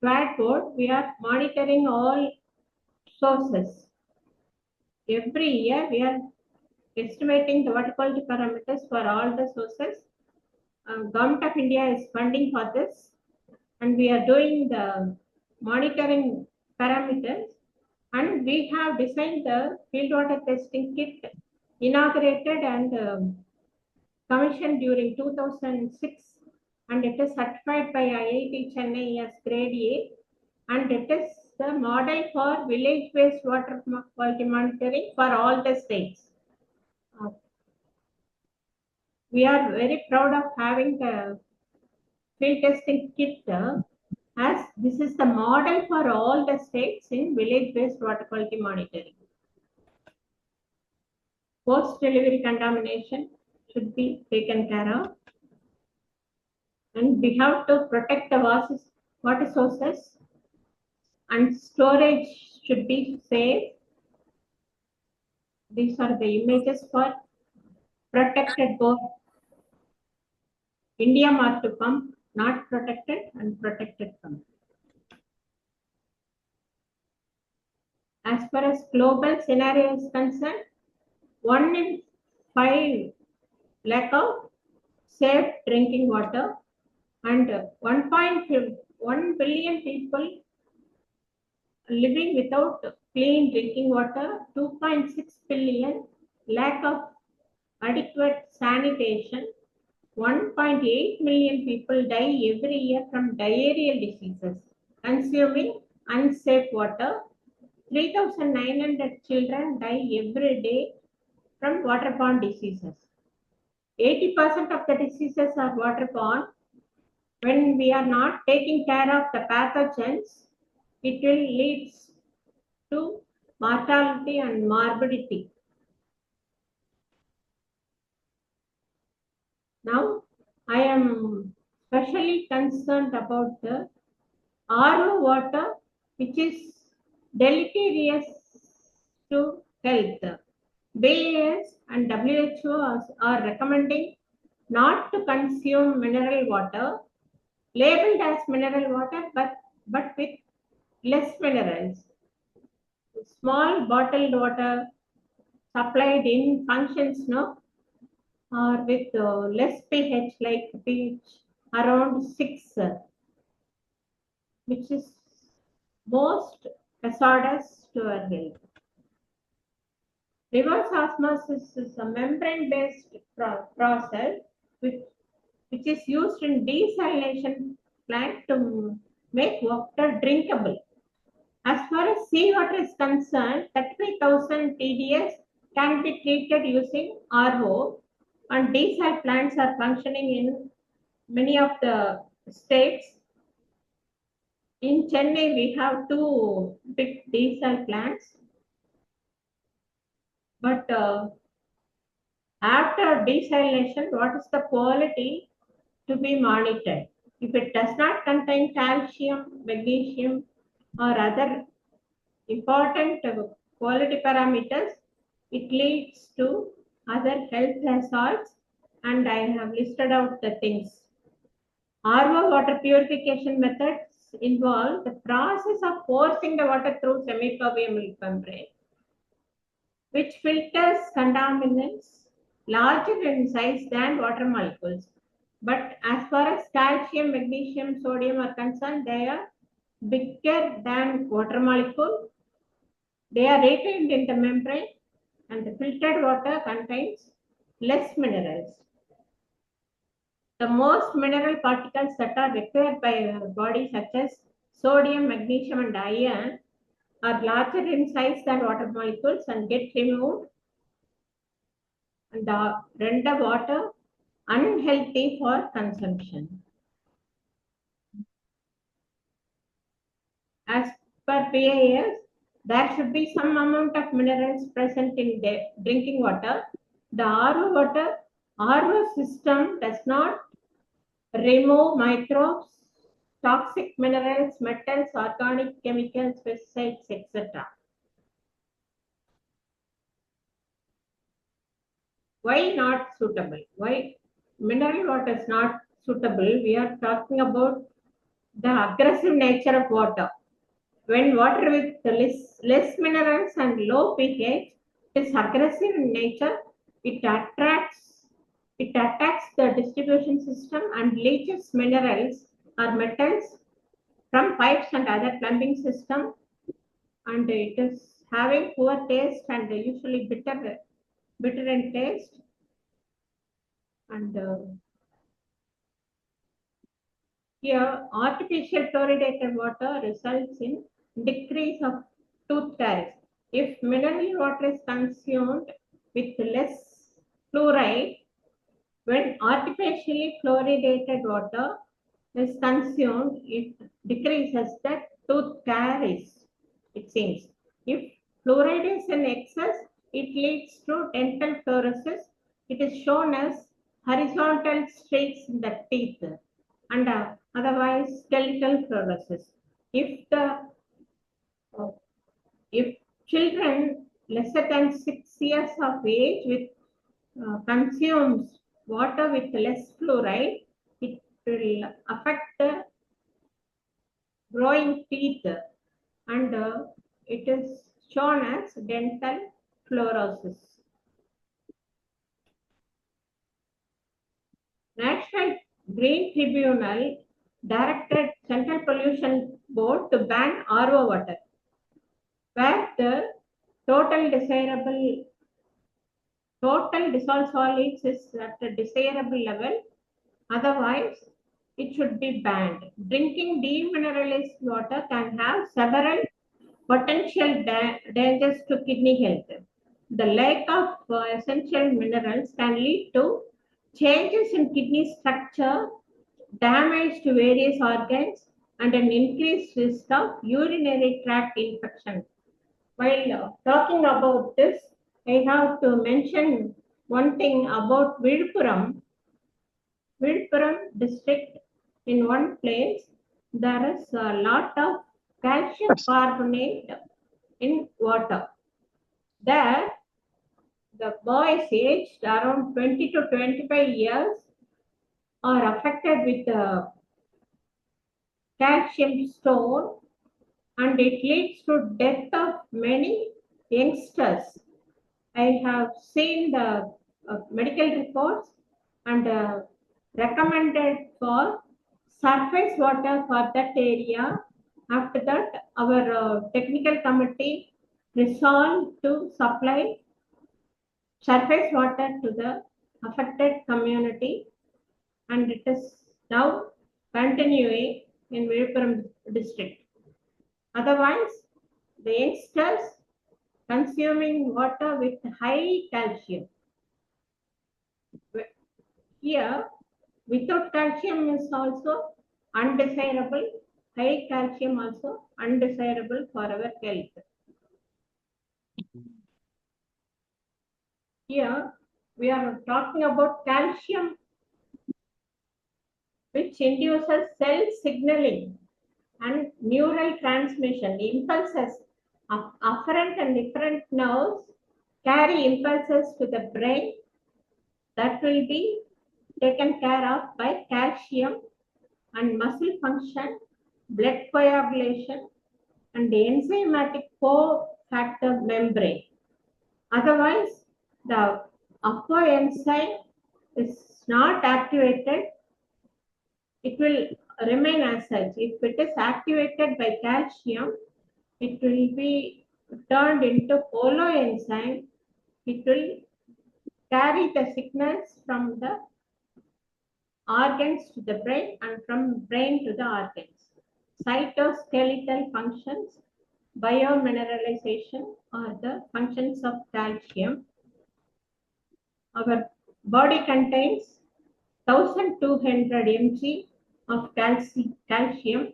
Blackboard. We are monitoring all sources. Every year we are estimating the water quality parameters for all the sources. Government of India is funding for this, and we are doing the monitoring parameters. And we have designed the field water testing kit, inaugurated and commissioned during 2006, and it is certified by IIT Chennai as Grade A, and it is the model for village-based water quality monitoring for all the states. We are very proud of having the field testing kit as this is the model for all the states in village-based water quality monitoring. Post-delivery contamination should be taken care of. And we have to protect the water sources, and storage should be safe. These are the images for protected bore. India marked pump, not protected, and protected pump. As far as global scenario is concerned, 1 in 5 lack of safe drinking water, and 1.1 billion people living without clean drinking water, 2.6 billion lack of adequate sanitation, 1.8 million people die every year from diarrheal diseases, consuming unsafe water, 3,900 children die every day from waterborne diseases. 80% of the diseases are waterborne. When we are not taking care of the pathogens, it will lead to mortality and morbidity. Now, I am especially concerned about the RO water, which is deleterious to health. BAS and WHO are recommending not to consume mineral water, labeled as mineral water, but with less minerals. Small bottled water supplied in functions, or with less pH, like pH around 6, which is most hazardous to our health. Reverse osmosis is a membrane-based process which is used in desalination plant to make water drinkable. As far as seawater is concerned, 35,000 TDS can be treated using RO, and desal plants are functioning in many of the states. In Chennai, we have 2 big desal plants. But after desalination, what is the quality to be monitored? If it does not contain calcium, magnesium, or other important quality parameters, it leads to other health hazards, and I have listed out the things. RO water purification methods involve the process of forcing the water through semipermeable membrane, which filters contaminants larger in size than water molecules. But as far as calcium, magnesium, sodium are concerned, they are bigger than water molecule. They are retained in the membrane, and the filtered water contains less minerals. The most mineral particles that are required by our body, such as sodium, magnesium, and iron, are larger in size than water molecules and get removed and render water unhealthy for consumption. As per BAS, there should be some amount of minerals present in the drinking water. The RO system does not remove microbes, toxic minerals, metals, organic chemicals, pesticides, etc. Why not suitable? Why mineral water is not suitable? We are talking about the aggressive nature of water. When water with less minerals and low pH is aggressive in nature, it attacks the distribution system and leaches minerals or metals from pipes and other plumbing system, and it is having poor taste and usually bitter in taste. And here, artificial fluoridated water results in decrease of tooth caries. If mineral water is consumed with less fluoride, when artificially fluoridated water is consumed, it decreases the tooth caries, it seems. If fluoride is in excess, it leads to dental fluorosis. It is shown as horizontal streaks in the teeth and otherwise skeletal fluorosis. If children lesser than 6 years of age with consumes water with less fluoride, it will affect the growing teeth, and it is shown as dental fluorosis. National Green Tribunal directed Central Pollution Board to ban RO water, where the total dissolved solids is at a desirable level. Otherwise, it should be banned. Drinking demineralized water can have several potential dangers to kidney health. The lack of essential minerals can lead to changes in kidney structure, damage to various organs, and an increased risk of urinary tract infection. While talking about this, I have to mention one thing about Viluppuram district. In one place, there is a lot of calcium carbonate in water. There, the boys aged around 20 to 25 years are affected with calcium stone, and it leads to death of many youngsters. I have seen the medical reports and recommended for surface water for that area. After that, our technical committee resolved to supply surface water to the affected community, and it is now continuing in Viluppuram district. Otherwise, the youngsters consuming water with high calcium. Here, without calcium is also undesirable. High calcium also undesirable for our health. Here, we are talking about calcium, which induces cell signaling and neural transmission. Impulses of afferent and efferent nerves carry impulses to the brain that will be taken care of by calcium, and muscle function, blood coagulation, and enzymatic cofactor membrane. Otherwise, the APO enzyme is not activated. It will remain as such. If it is activated by calcium, it will be turned into holoenzyme. It will carry the signals from the organs to the brain and from brain to the organs. Cytoskeletal functions, biomineralization are the functions of calcium. Our body contains 1200 mg of calcium,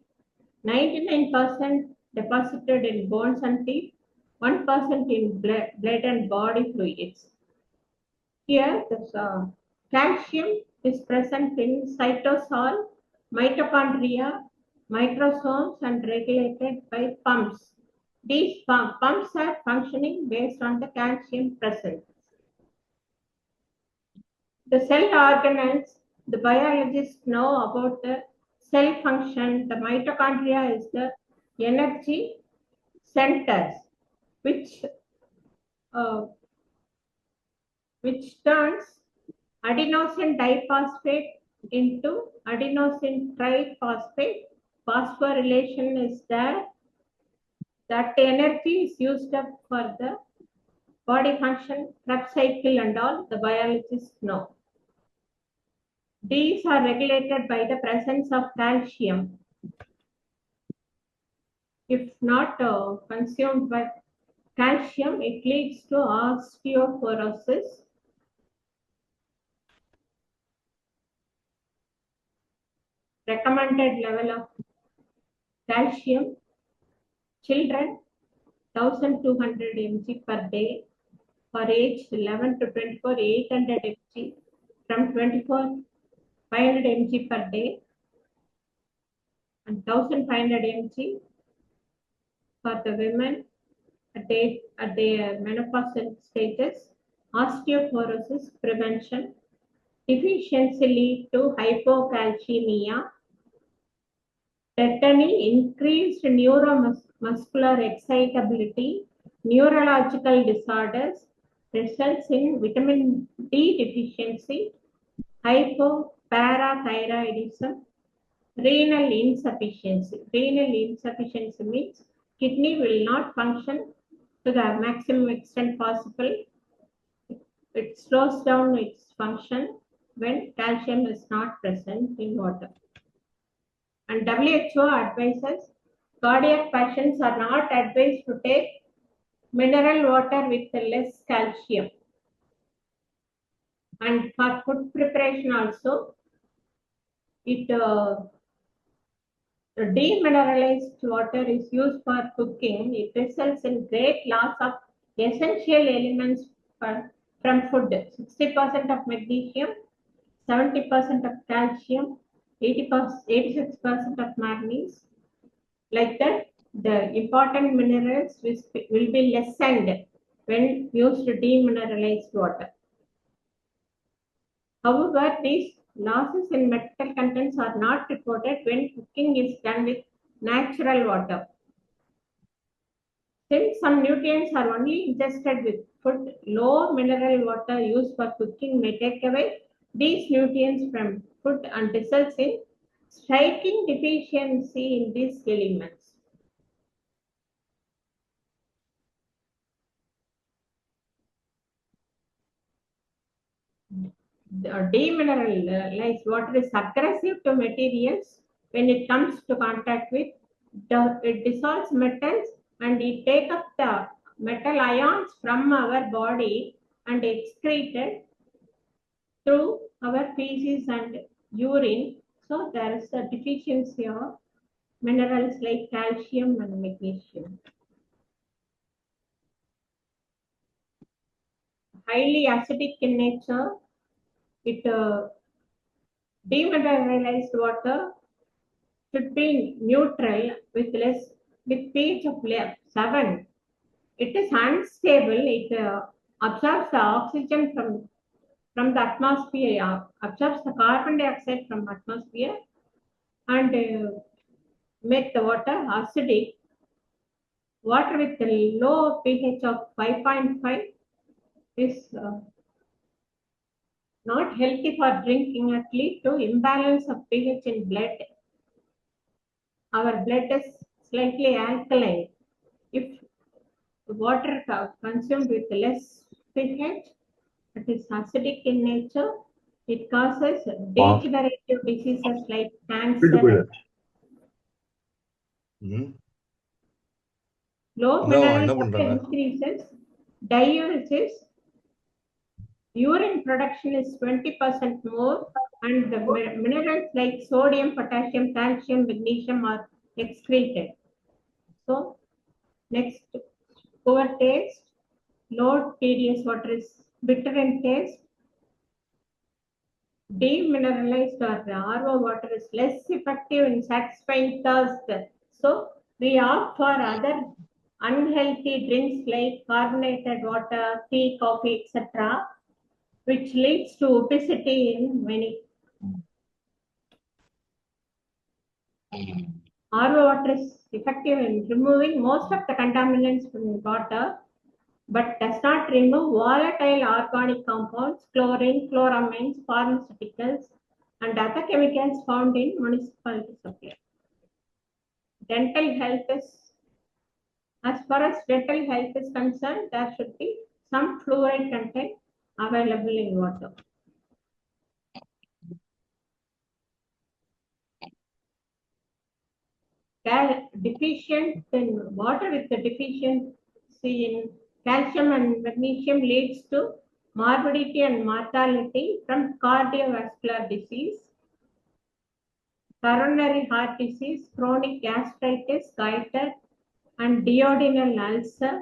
99% deposited in bones and teeth, 1% in blood and body fluids. Here, the calcium is present in cytosol, mitochondria, microsomes, and regulated by pumps. These pumps are functioning based on the calcium present. The cell organelles, the biologists know about the cell function. The mitochondria is the energy centers, which turns adenosine diphosphate into adenosine triphosphate. Phosphorylation is there. That energy is used up for the body function, Krebs cycle and all, the biologists know. These are regulated by the presence of calcium. If not consumed by calcium, it leads to osteoporosis. Recommended level of calcium, children 1200 mg per day, for age 11 to 24 800 mg, from 24 500 mg per day, and 1500 mg for the women at their menopausal status. Osteoporosis prevention. Deficiency lead to hypocalcemia. Tetany, increased neuromuscular excitability, neurological disorders, results in vitamin D deficiency, hypoparathyroidism, renal insufficiency. Renal insufficiency means kidney will not function to the maximum extent possible. It slows down its function when calcium is not present in water. And WHO advises cardiac patients are not advised to take mineral water with less calcium. And for food preparation also, the demineralized water is used for cooking. It results in great loss of essential elements from food. 60% of magnesium, 70% of calcium, 86% of manganese. Like that, the important minerals will be lessened when used demineralized water. However, these losses in metal contents are not reported when cooking is done with natural water. Since some nutrients are only ingested with food, low mineral water used for cooking may take away these nutrients from food and results in striking deficiency in these elements. Demineralized water is aggressive to materials when it comes to contact with. It dissolves metals and it takes up the metal ions from our body and excreted through our feces and urine. So there is a deficiency of minerals like calcium and magnesium. Highly acidic in nature, it demineralized water should be neutral with pH of 7. It is unstable. It absorbs the oxygen from the atmosphere, absorbs the carbon dioxide from atmosphere, and make the water acidic. Water with a low pH of 5.5 is not healthy for drinking, at least to imbalance of pH in blood. Our blood is slightly alkaline. If water consumed with less pH, it is acidic in nature. It causes degenerative diseases like cancer. Low mineral water increases diuresis. Urine production is 20% more, and the minerals like sodium, potassium, calcium, magnesium are excreted. So, next poor taste. Low TDS water is bitter in taste. Demineralized or the RO water is less effective in satisfying thirst. So we opt for other unhealthy drinks like carbonated water, tea, coffee, etc., which leads to obesity in many. RO water is effective in removing most of the contaminants from the water, but does not remove volatile organic compounds, chlorine, chloramines, pharmaceuticals, and other chemicals found in municipal supply. Dental health is, as far as dental health is concerned, there should be some fluoride content available in water. Deficient in water with the deficiency in calcium and magnesium leads to morbidity and mortality from cardiovascular disease, coronary heart disease, chronic gastritis, goiter, and duodenal ulcer,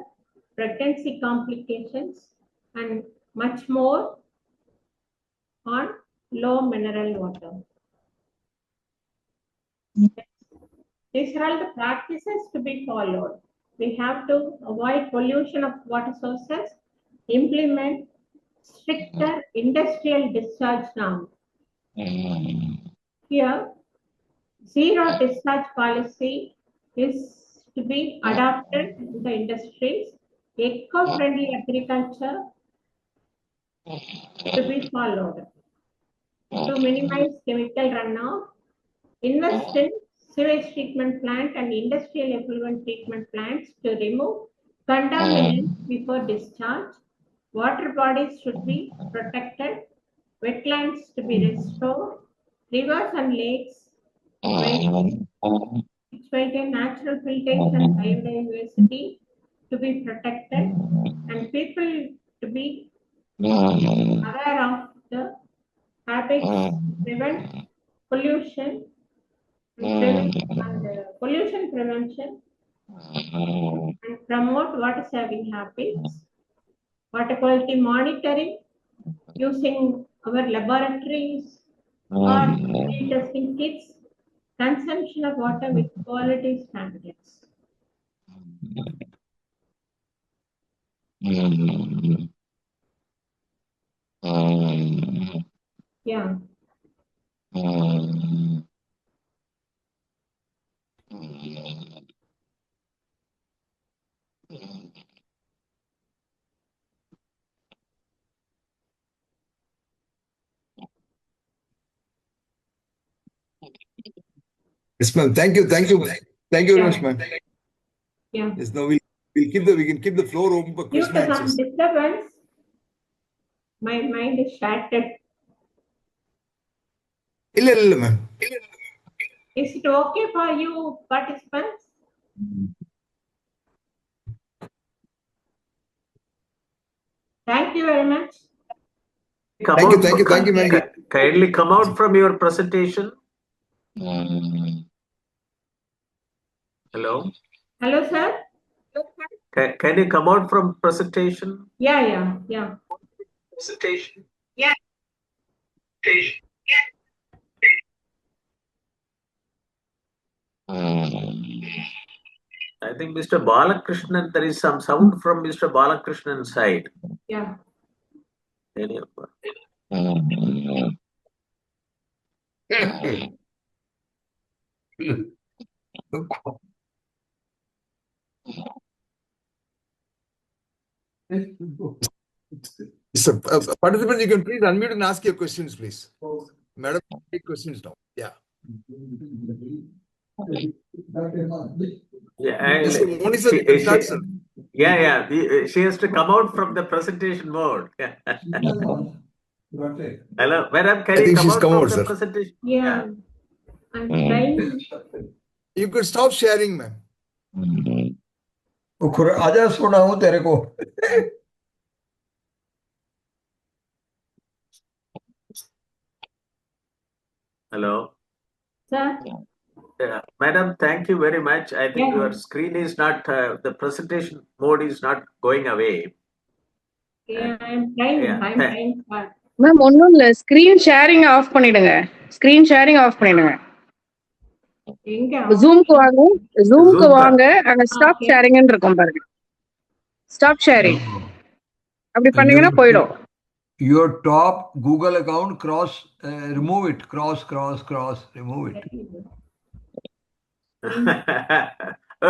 pregnancy complications, and much more on low mineral water. These are all the practices to be followed. We have to avoid pollution of water sources, implement stricter industrial discharge norms. Here, zero discharge policy is to be adopted in the industries, eco-friendly agriculture to be followed. To minimize chemical runoff, invest in sewage treatment plant and industrial effluent treatment plants to remove contaminants before discharge. Water bodies should be protected, wetlands to be restored, rivers and lakes which maintain natural filtration and biodiversity to be protected, and people to be aware of the habits to prevent pollution pollution prevention and promote water saving habits, water quality monitoring using our laboratories or field testing kits, consumption of water with quality standards. Yeah. Yes, ma'am. Thank you. Thank you. Thank you very much, ma'am. Yeah. Yes, now we can keep the floor open for Due question to and some answers. disturbance, my mind is shattered. Illa, ma'am. Is it okay for you participants? Thank you very much. Thank you, ma'am. Kindly come out from your presentation. Hello. Hello, sir. Can you come out from presentation? Yeah. Presentation. I think Mr. Balakrishnan, there is some sound from Mr. Balakrishnan's side. Yeah. Any- So, participants, you can please unmute and ask your questions, please. Madam, take questions now. Yeah. Yeah, Yes, Monisa, you can start, sir. she has to come out from the presentation mode. Hello, madam, can I you think come she's out come from out, the sir. presentation? Yeah. I'm trying. You could stop sharing, ma'am. आजा सुनाऊं तेरे को Hello. Sir, Madam, thank you very much. I think Yeah. your screen is not, the presentation mode is not going away. Yeah, I'm trying. Yeah, I'm trying hard. Ma'am ஒன்றும் இல்லை, screen sharing of பண்ணிடுங்க. Screen sharing of பண்ணிடுங்க. எங்க ஜூம்க்கு வாங்க, ஜூம்க்கு Zoom வாங்க, அங்க stop Okay. ஷேரிங்னு இருக்கும் பாருங்க. ஸ்டாப் ஷேரிங் அப்படி பண்ணீங்கன்னா போயிடும். Your top Google account remove it, remove it.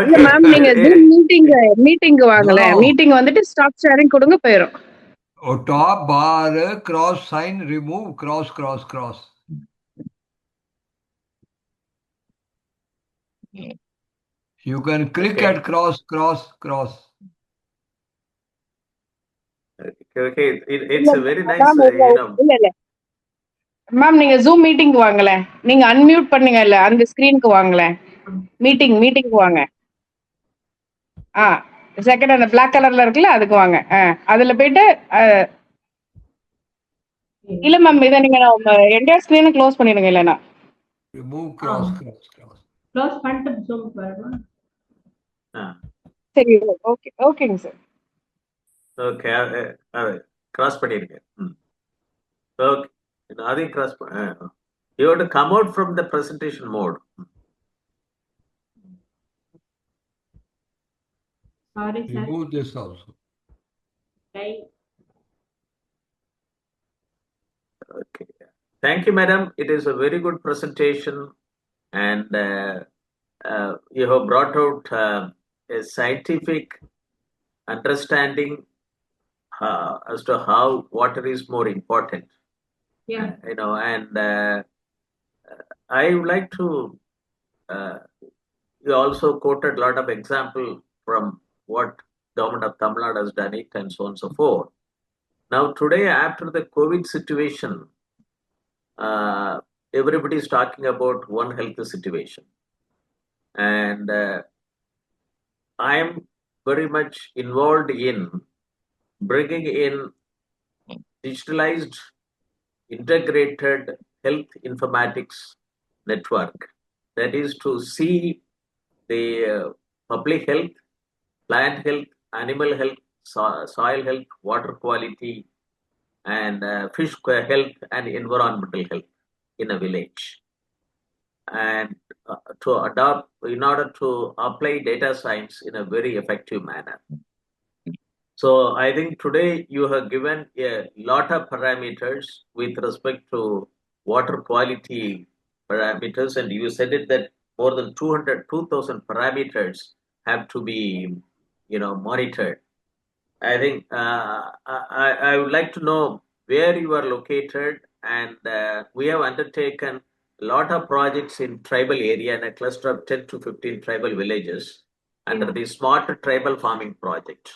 இல்ல மேம், நீங்க ஜூம் மீட்டிங் வாங்கல, No. மீட்டிங் வந்துட்டு ஸ்டாப் ஷேரிங் கொடுங்க, போயிடும். Or top bar cross sign remove cross. You can click Okay. at cross. Okay, it's a very nice, இல்ல ma'am, நீங்க zoom meeting வாங்கல, நீங்க அன்மியூட் பண்ணீங்க இல்ல, அந்த ஸ்கிரீனுக்கு வாங்கல, மீட்டிங் வாங்க. செகண்ட் அந்த பிளாக் கலர்ல இருக்குல்ல, அதுக்கு வாங்க. அதுல போயிட்டு இல்ல மேம், இதை நீங்க என்டையர் ஸ்கிரீனை க்ளோஸ் பண்ணிடுங்க. இல்லைன்னா Remove cross. க்ளோஸ் பண்ணிட்டு ஜூம் வரணும். சரி, ஓகேங்க சார். Okay, cross பண்ணிருங்க. Okay, அதையும் cross you have to come out from the presentation mode. Sorry, sir. Remove this also. Right. Okay, thank you, madam. It is a very good presentation, and you have brought out a scientific understanding as to how water is more important. Yeah. And I would like to, you also quoted a lot of example from what government of Tamil Nadu has done it and so on and so forth. Now today, after the COVID situation, everybody is talking about One Health situation. And I am very much involved in bringing in digitalized integrated health informatics network. That is to see the public health, plant health, animal health, soil health, water quality, and fish health and environmental health in a village. And to adopt, in order to apply data science in a very effective manner. So I think today you have given a lot of parameters with respect to water quality parameters, and you said it that more than 2,000 parameters have to be, monitored. I think I would like to know where you are located, and we have undertaken a lot of projects in tribal area and a cluster of 10 to 15 tribal villages under the Smart Tribal Farming Project.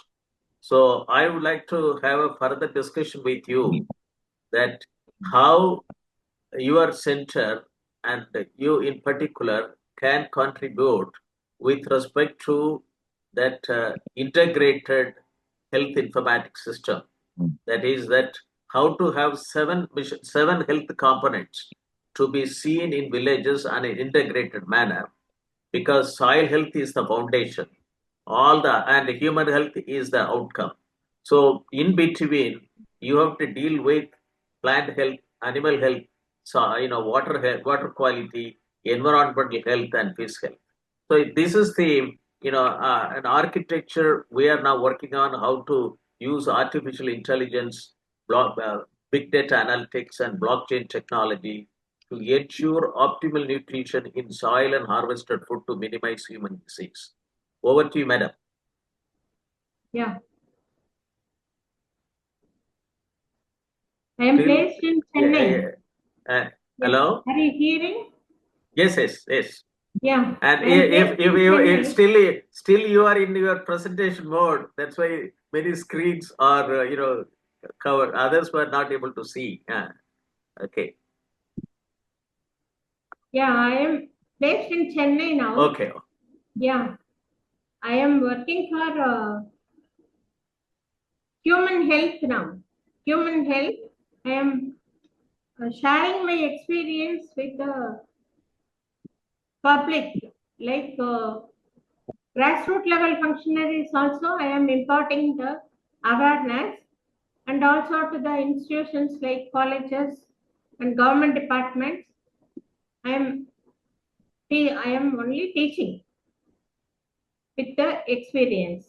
So I would like to have a further discussion with you that how your center and you in particular can contribute with respect to that integrated health informatics system. That is that how to have seven health components to be seen in villages in an integrated manner, because soil health is the foundation, and human health is the outcome. So in between, you have to deal with plant health, animal health, water health, water quality, environmental health, and fish health. So this is the an architecture we are now working on, how to use artificial intelligence, big data analytics, and blockchain technology to ensure optimal nutrition in soil and harvested food to minimize human disease. Over to you, madam. Yeah. I am placed in Chennai. Hello? Are you hearing? Yes. Yeah. And if you still you are in your presentation mode, that's why many screens are covered. Others were not able to see. Okay. Yeah, I am placed in Chennai now. Okay. Yeah, I am working for human health now. Human health. I am sharing my experience with the public, like grassroots level functionaries also, I am imparting the awareness, and also to the institutions like colleges and government departments. I am only teaching with the experience.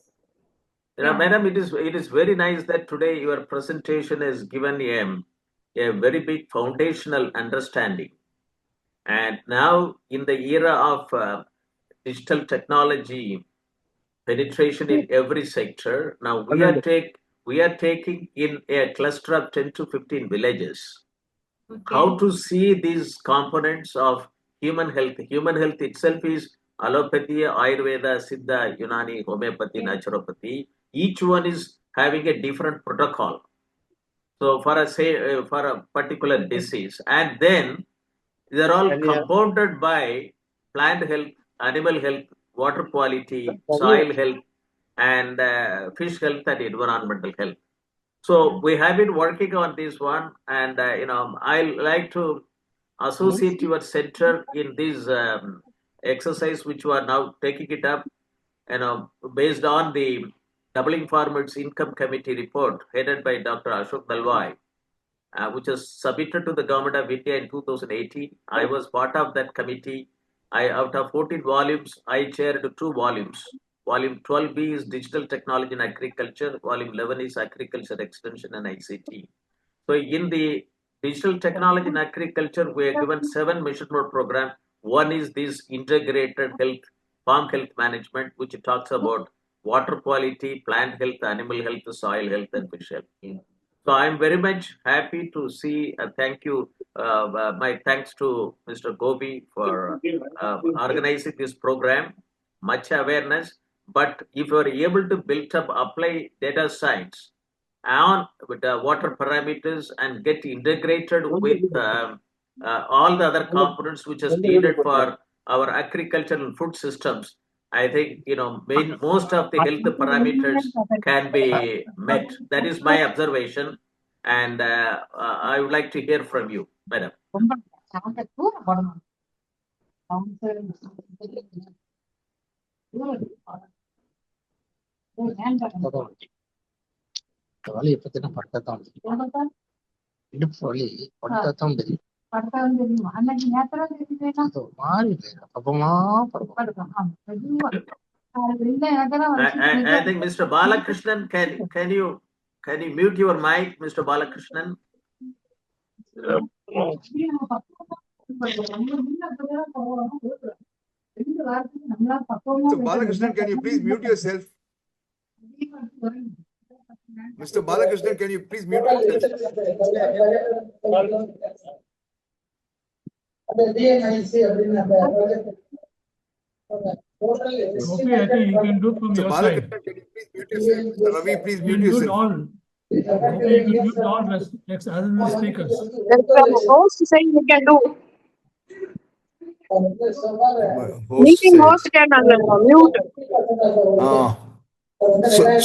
Yeah. Madam, it is very nice that today your presentation has given a very big foundational understanding. And now, in the era of digital technology penetration in every sector, now we are taking in a cluster of 10 to 15 villages. Okay. How to see these components of human health. Human health itself is allopathy, Ayurveda, Siddha, Unani, homeopathy, naturopathy. Each one is having a different protocol. So for a particular disease, and then they're all compounded by plant health, animal health, water quality, soil health, and fish health and environmental health. So we have been working on this one, and I like to associate your center in this exercise, which you are now taking it up, based on the Doubling Farmers Income Committee report headed by Dr. Ashok Dalwai, which was submitted to the government of India in 2018. I was part of that committee. Out of 14 volumes, I chaired 2 volumes. Volume 12B is Digital Technology in Agriculture. Volume 11 is Agriculture Extension and ICT. So in the Digital Technology in Agriculture, we are given 7 mission mode program. One is this integrated health, farm health management, which talks about water quality, plant health, animal health, soil health, and fish health. So I'm very much happy to see, thank you, my thanks to Mr. Gobi for organizing this program, much awareness. But if you are able to build up, apply data science on with the water parameters and get integrated with all the other components which is needed for our agricultural and food systems, I think most of the health parameters can be met. That is my observation, and I would like to hear from you, madam. வலி பத்தின பட்டத்தான் இடுப்பு வலி பட்டத்தான் தெரியும் மாறி அப்பமா I think Mr. Balakrishnan, can you mute your mic, Mr. Balakrishnan? So Balakrishnan, can you please mute yourself? Mr. Balakrishnan, can you please mute yourself? Okay, I think you can do from your side. Can you please mute yourself? Mr. Ravi, please You mute can mute yourself. all. Okay, you can mute all other speakers. Host saying you can do. Host Meeting said. host can mute.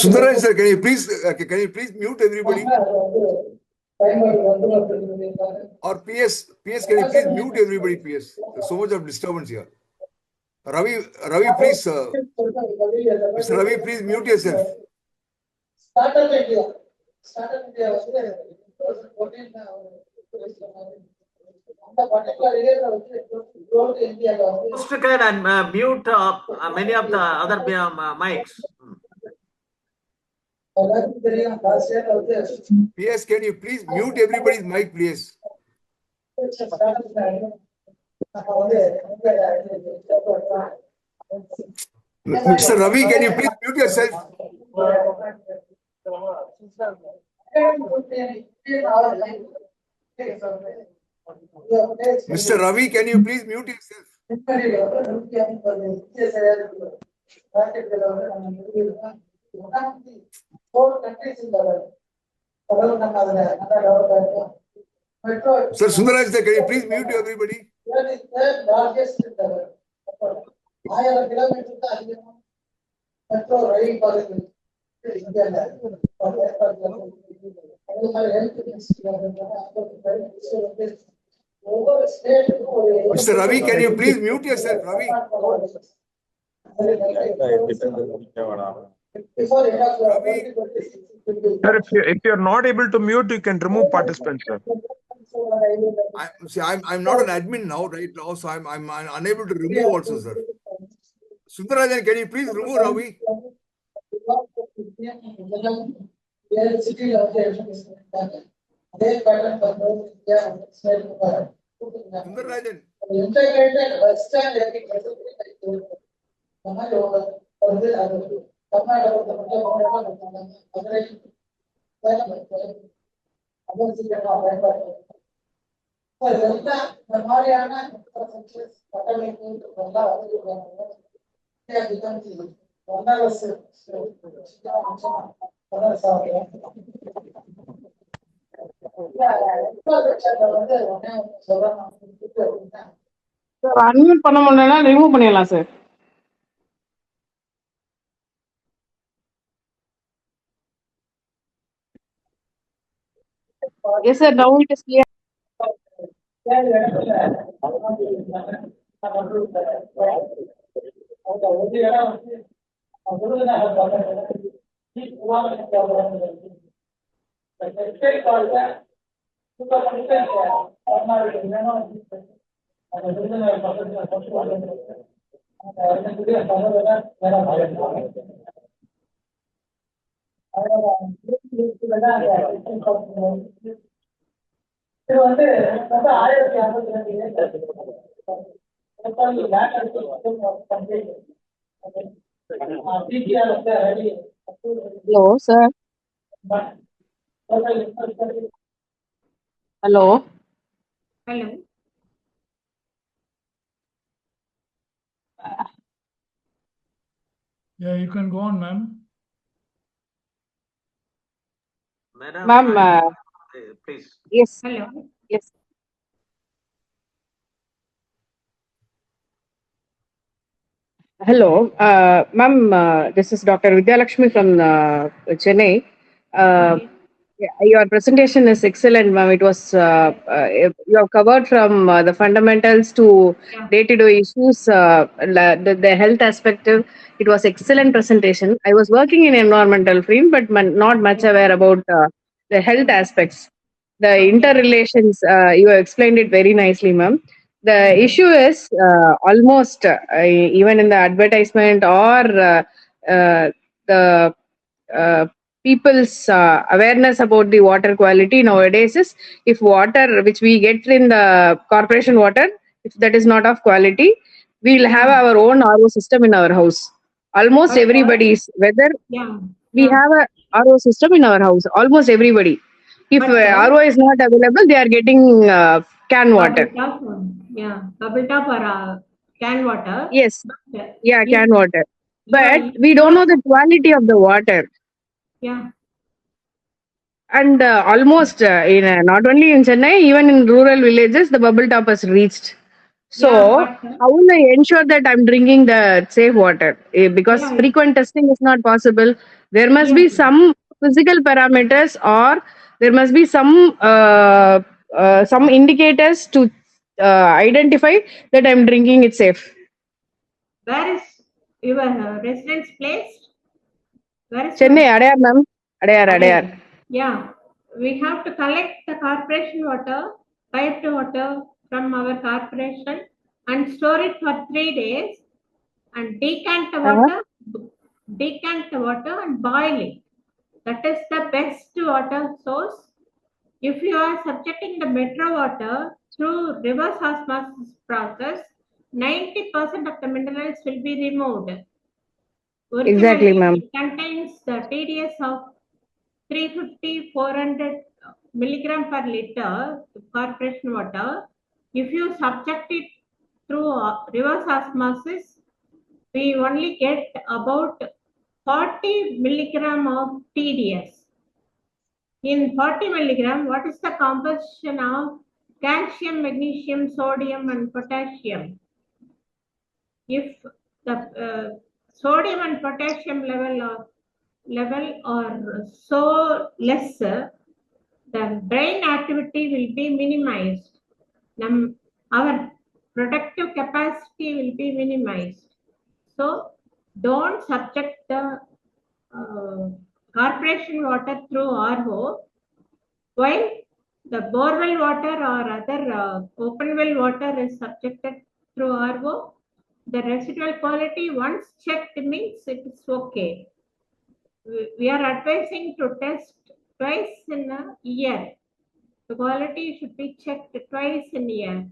Sundaraj sir, can you please mute everybody? Or PS, can you please mute everybody? PS, there's so much of disturbance here. Ravi, please, Mr. Ravi, please mute yourself. Host can mute many of the other mics. PS, can you please mute everybody's mic, please? Mr. Ravi, can you please mute yourself? Mr. Ravi, can you please mute yourself? Sir Sundaraj, can you please mute everybody? Mr. Ravi, can you please mute yourself, Ravi? Ravi, Sir, if you're not able to mute, you can remove participants, sir. I'm not an admin now, right now, so I'm unable to remove also, sir. Sundarajan, can you please remove Ravi? Sundarajan. Sir unmute பண்ண முடியலன்னா remove பண்ணிடலாம் sir. Yes, sir. Now it is clear. Hello, sir. Hello. Hello. Yeah, you can go on, ma'am. Madam, please. Yes. Hello. Yes. Hello, ma'am. This is Dr. Vidya Lakshmi from Chennai. Okay. Your presentation is excellent, ma'am. It was you have covered from the fundamentals to Yeah. day-to-day issues, the health aspect. It was excellent presentation. I was working in environmental field, but not much aware about the health aspects, the Okay. interrelations. You have explained it very nicely, ma'am. The issue is almost even in the advertisement or the uh, people's awareness about the water quality nowadays is, if water which we get in the corporation water, if that is not of quality, we'll have our own RO system in our house. Almost Okay. everybody's, whether Yeah. we have a RO system in our house, almost everybody. If But, RO is not available, they are getting can water. Bubble top or can water. Yes, But, yeah, if can water. you But are we don't know the quality of the water. yeah. And almost in not only in Chennai, even in rural villages, the bubble top has reached. So, Yeah, but how will I ensure that I'm drinking the safe water? Because yeah, frequent testing is not possible. There must be yes. some physical parameters, or there must be some indicators to identify that I'm drinking it safe. Where is your residence placed? Where is Chennai, your Adayar, ma'am. Adayar, Adayar. Yeah, we have to collect the corporation water, piped water from our corporation and store it for 3 days and decant the water and boil it. That is the best water source. If you are subjecting the metro water through reverse osmosis process, 90% of the minerals will be removed. Exactly, Originally, ma'am. it contains the TDS of 350, 400 milligram per liter corporation water. If you subject it through reverse osmosis, we only get about 40 milligram of TDS. In 40 milligram, what is the composition of calcium, magnesium, sodium, and potassium? If the sodium and potassium level are so less, the brain activity will be minimized. our productive capacity will be minimized. So don't subject the corporation water through RO, while the borewell water or other open well water is subjected through RO. The residual quality once checked means it is okay. We are advising to test twice in a year. The quality should be checked twice in a year.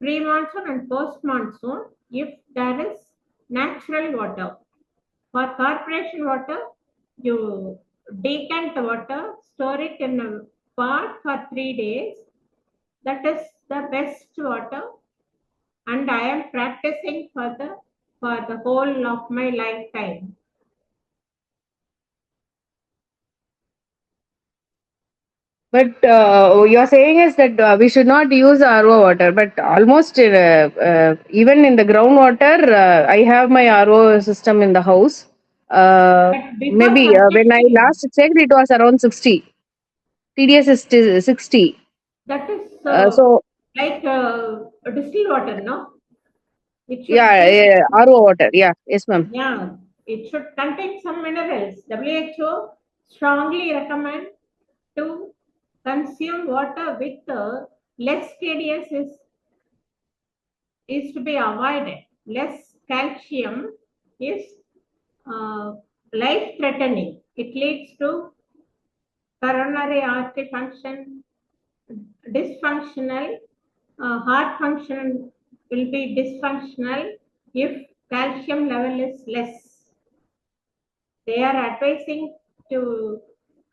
Pre-monsoon and post-monsoon if there is natural water. For corporation water, you decant the water, store it in a pot for 3 days. That is the best water, and I am practicing for the whole of my lifetime. But you're saying is that we should not use RO water, but almost even in the groundwater, I have my RO system in the house. But before Maybe when I subjecting, last checked, it was around 60. TDS is 60. that is So like distilled water, no? It should yeah, be, RO water. Yeah, yes, ma'am. yeah, it should contain some minerals. WHO strongly recommend to consume water with less TDS is to be avoided. Less calcium is life threatening. It leads to coronary artery function dysfunctional, heart function will be dysfunctional if calcium level is less. They are advising to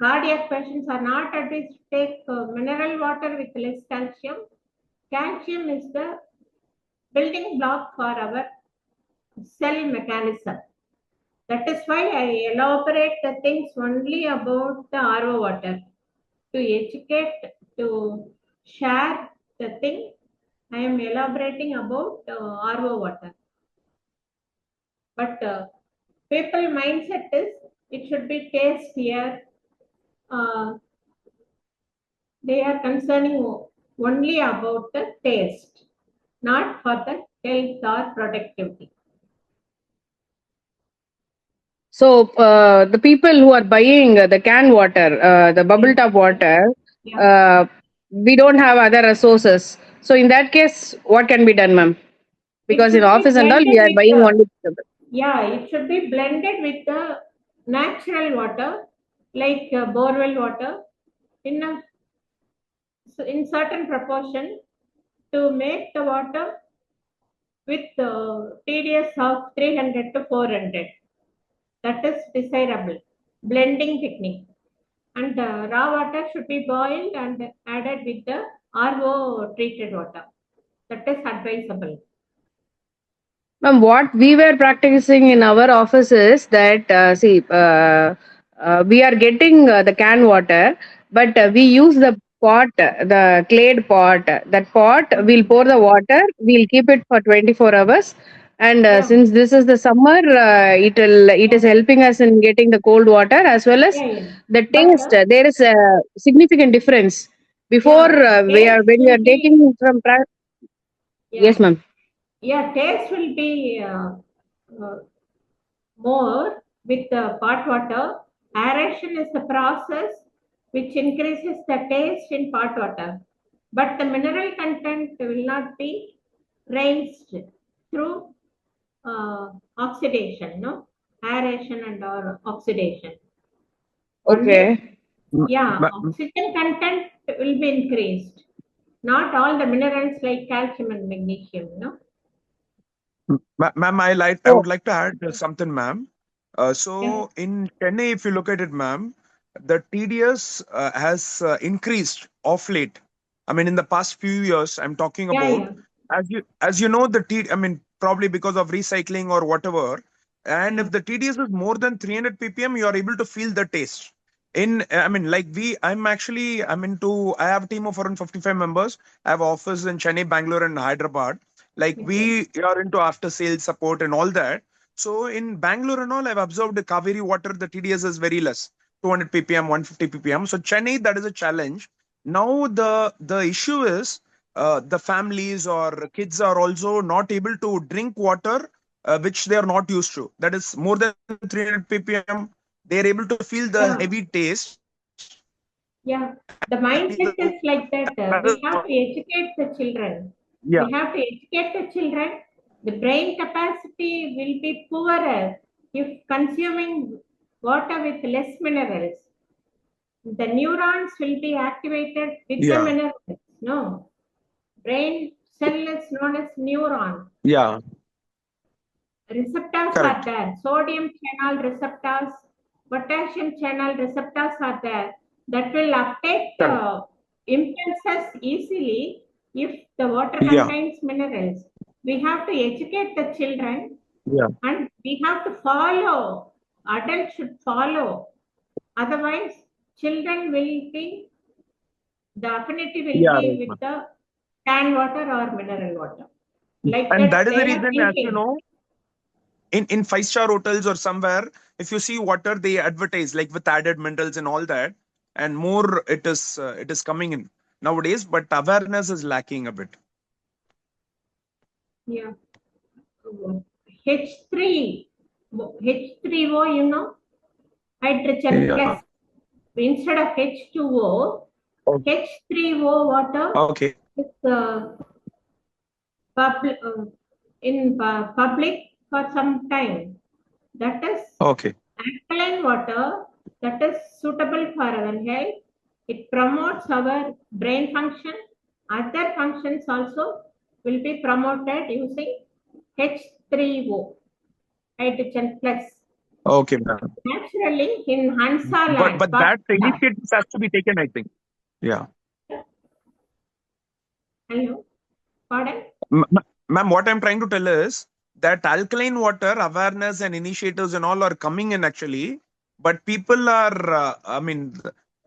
cardiac patients are not advised to take mineral water with less calcium. Calcium is the building block for our cell mechanism. That is why I elaborate the things only about the RO water to educate, to share the thing. I am elaborating about RO water. But people mindset is it should be tastier. They are concerning only about the taste, not for the health or productivity. So the people who are buying the can water, the bubble top water, Yeah. we don't have other resources. So in that case, what can be done, ma'am? Because in It should be office and all, we blended are with buying only. yeah, it should be blended with the natural water, like borewell water, in a in certain proportion to make the water with TDS of 300 to 400. That is desirable. Blending technique. And raw water should be boiled and added with the RO treated water. That is advisable. Ma'am, what we were practicing in our office is that, we are getting the can water, but we use the pot, the clayed pot. That pot, we'll pour the water, we'll keep it for 24 hours. And Yeah. since this is the summer, it is helping us in getting the cold water as well as Yeah. the But taste. There is a significant difference. Before, taste when we will are be, taking from, yes, yeah, ma'am. yeah, taste will be more with the pot water. Aeration is the process which increases the taste in pot water. But the mineral content will not be raised through oxidation, no? Aeration and or oxidation. Okay. Only, yeah, oxygen content will be increased. Not all the minerals like calcium and magnesium, no? Ma'am, I So, would like to add something, ma'am. So in Chennai, if you look at it, ma'am, the TDS has increased of late. I mean, in the past few years, I'm talking about, Yeah. as you know, I mean, probably because of recycling or whatever. And Yeah. if the TDS is more than 300 ppm, you are able to feel the taste. I mean, like I have a team of around 55 members. I have office in Chennai, Bangalore, and Hyderabad. Like we are into after sales support and all that. So in Bangalore and all, I've observed the Kaveri water, the TDS is very less, 200 ppm, 150 ppm. So Chennai, that is a challenge. Now the issue is the families or kids are also not able to drink water which they are not used to. That is more than 300 ppm. They are able to feel the Yeah. heavy taste. Yeah, the mindset is like that. We have to educate the children. Yeah. We have to educate the children. The brain capacity will be poorer if consuming water with less minerals. The neurons will be activated with the Yeah. minerals. No, brain cell is known as neuron. Yeah. Receptors are Correct. there. Sodium channel receptors, potassium channel receptors are there that will uptake the impulses easily if the water Yeah. contains minerals. We have to educate the children Yeah. and we have to follow. Adults should follow. Otherwise, children will be, the affinity will Yeah. be Right, with ma'am. the can water or mineral water. Like And that, that is the they are reason, as you thinking. know, in five-star hotels or somewhere, if you see water, they advertise like with added minerals and all that, and more it is coming in nowadays, but awareness is lacking a bit. Yeah. H3, H3O, you know, hydrogen Yeah. plus. Instead of H2O, Okay. H3O water Okay. is public, in public for some time. That is Okay. alkaline water that is suitable for our health. It promotes our brain function. Other functions also will be promoted using H3O, hydrogen plus. Okay, ma'am. Naturally, in Hansa But land, that Pakistan. initiative has to be taken, I think. Yeah. Hello, pardon? Ma'am, what I'm trying to tell is that alkaline water awareness and initiatives and all are coming in actually, but people are,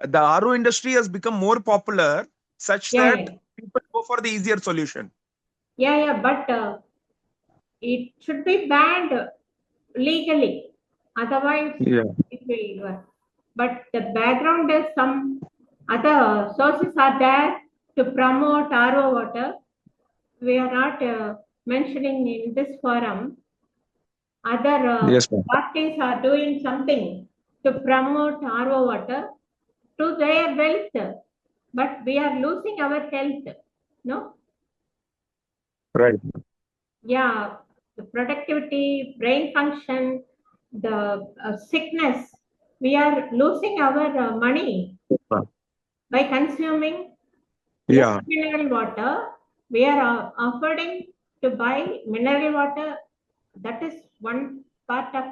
the RO industry has become more popular such Yeah, that yeah, people go for the easier solution. yeah. But it should be banned legally. Otherwise, Yeah. it will work. But the background is some other sources are there to promote RO water. We are not mentioning in this forum. Other Yes, ma'am. parties are doing something to promote RO water to their wealth, but we are losing our health. No? Right. Yeah, the productivity, brain function, the sickness. We are losing our money by consuming less Yeah. mineral water. We are affording to buy mineral water. That is one part of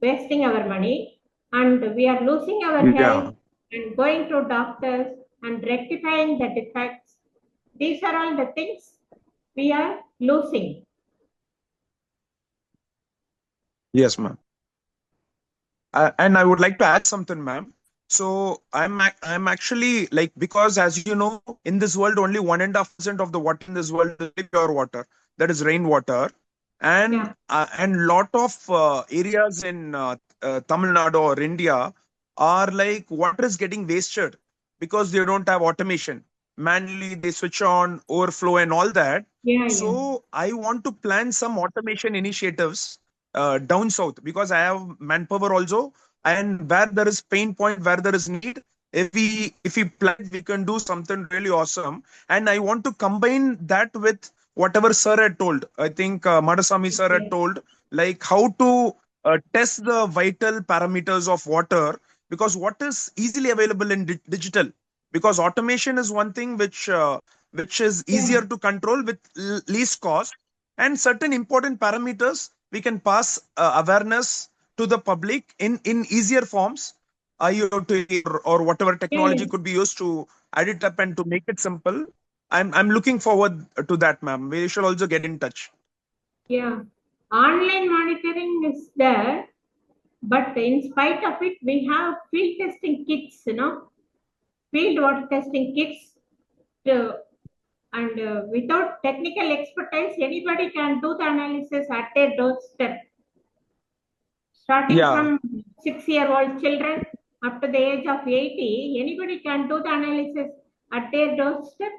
wasting our money, and we are losing our Yeah. health and going to doctors and rectifying the defects. These are all the things we are losing. Yes, ma'am. And I would like to add something, ma'am. So I'm actually like, because as you know, in this world only 1.5% of the water in this world is pure water. That is rainwater, Yeah. and lot of areas in Tamil Nadu or India are like water is getting wasted because they don't have automation. Manually they switch on overflow and all that. Yeah. So I want to plan some automation initiatives down south because I have manpower also, and where there is pain point, where there is need, if we plan, we can do something really awesome. And I want to combine that with whatever sir had told. I think Madasamy sir had Okay. told like how to test the vital parameters of water, because what is easily available in digital, because automation is one thing which is easier to control with least cost, and certain important parameters we can pass awareness to the public in easier forms. IoT or whatever Yeah. technology could be used to add it up and to make it simple. I'm looking forward to that, ma'am. We should also get in touch. Yeah. Online monitoring is there, but in spite of it, we have field testing kits, field water testing kits. And without technical expertise, anybody can do the analysis at their doorstep. Starting Yeah. from 6-year-old children up to the age of 80, anybody can do the analysis at their doorstep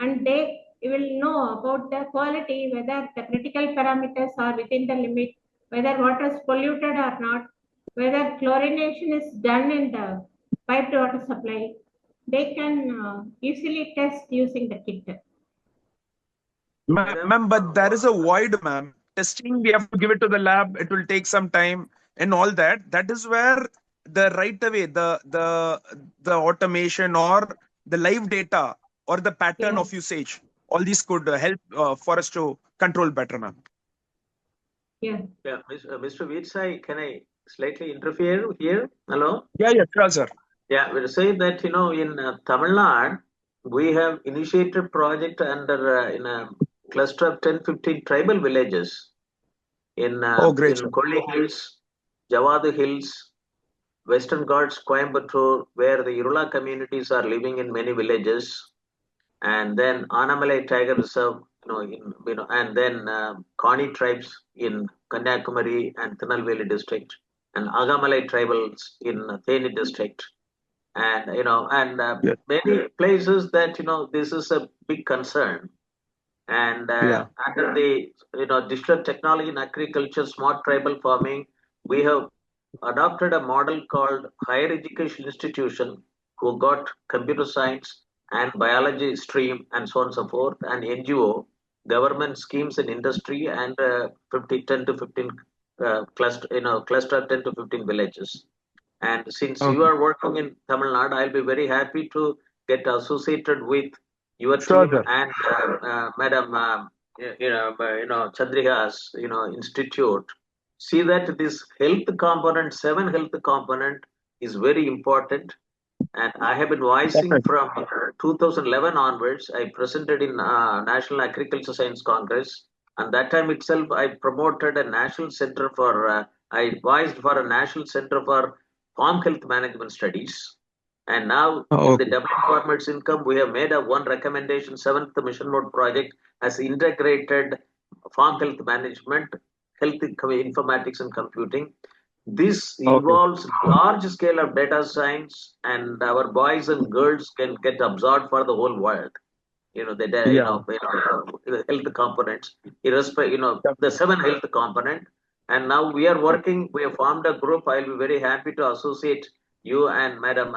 and they will know about the quality, whether the critical parameters are within the limit, whether water is polluted or not, whether chlorination is done in the piped water supply. They can easily test using the kit. Ma'am, but there is a void, ma'am. Testing, we have to give it to the lab. It will take some time and all that. That is where the right away, the automation or the live data or the pattern Yeah. of usage, all these could help for us to control better, ma'am. Yeah. Yeah, Mr. Vitsai, can I slightly interfere here? Hello? Yeah, sure, sir. Yeah, we'll say that, in Tamil Nadu, we have initiated project under in a cluster of 10-15 tribal villages in Great, sir. Kolli Hills, Javadu Hills, Western Ghats, Coimbatore, where the Irula communities are living in many villages, and then Anamalai Tiger Reserve, and then Kani tribes in Kanyakumari and Tirunelveli district, and Agamalai tribals in Theni district, and Yes. many places that this is a big concern. And under the digital technology in agriculture, smart tribal farming, we have adopted a model called higher education institution who got computer science and biology stream and so on and so forth, and NGO, government schemes in industry, and 10 to 15 cluster of 10 to 15 villages. And since you are working in Tamil Nadu, I'll be very happy to get associated with your Sure, team sir. and Madam, Chandrika's, institute. See that this health component, 7 health component, is very important. And I have been voicing from 2011 onwards. I presented in National Agriculture Science Congress, and that time itself I promoted a national center for. I advised for a national center for farm health management studies. And now in the Developing Farmers Income, we have made a one recommendation, 7th Mission Mode project as integrated farm health management, health informatics and computing. This involves large scale of data science, and our boys and girls can get absorbed for the whole world. The health components, the 7 health component. And now we are working, we have formed a group. I'll be very happy to associate you and Madam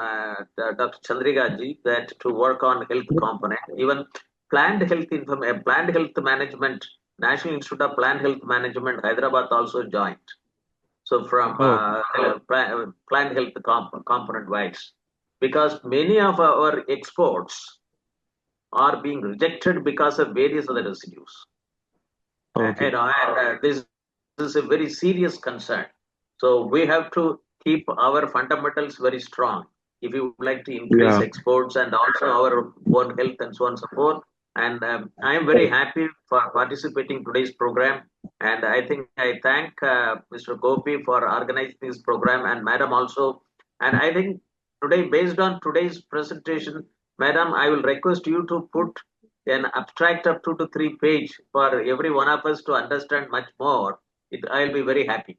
Dr. Chandrika ji that to work on health component, even plant health management, National Institute of Plant Health Management, Hyderabad also joined. So from plant health component wise, because many of our exports are being rejected because of various other residues. This is a very serious concern. So we have to keep our fundamentals very strong if we would like to increase exports and also our own health and so on and so forth. And I am very happy for participating in today's program. And I think I thank Mr. Gopi for organizing this program, and Madam also. And I think today, based on today's presentation, Madam, I will request you to put an abstract of 2 to 3 page for every one of us to understand much more. I'll be very happy.